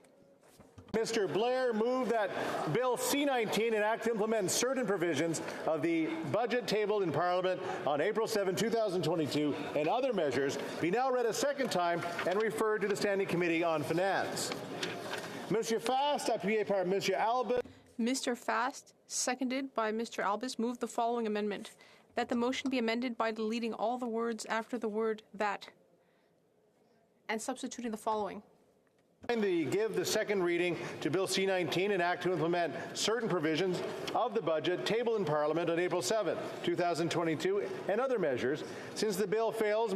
Mr. Blair moved that Bill C-19 enact to implement certain provisions of the budget tabled in Parliament on April 7, 2022, and other measures be now read a second time and referred to the Standing Committee on Finance. Monsieur Fast, appuyé par Monsieur Albus. Mr. Fast, seconded by Mr. Albus, moved the following amendment. That the motion be amended by deleting all the words after the word that and substituting the following. Give the second reading to Bill C-19 and act to implement certain provisions of the budget tabled in Parliament on April 7, 2022, and other measures. Since the bill fails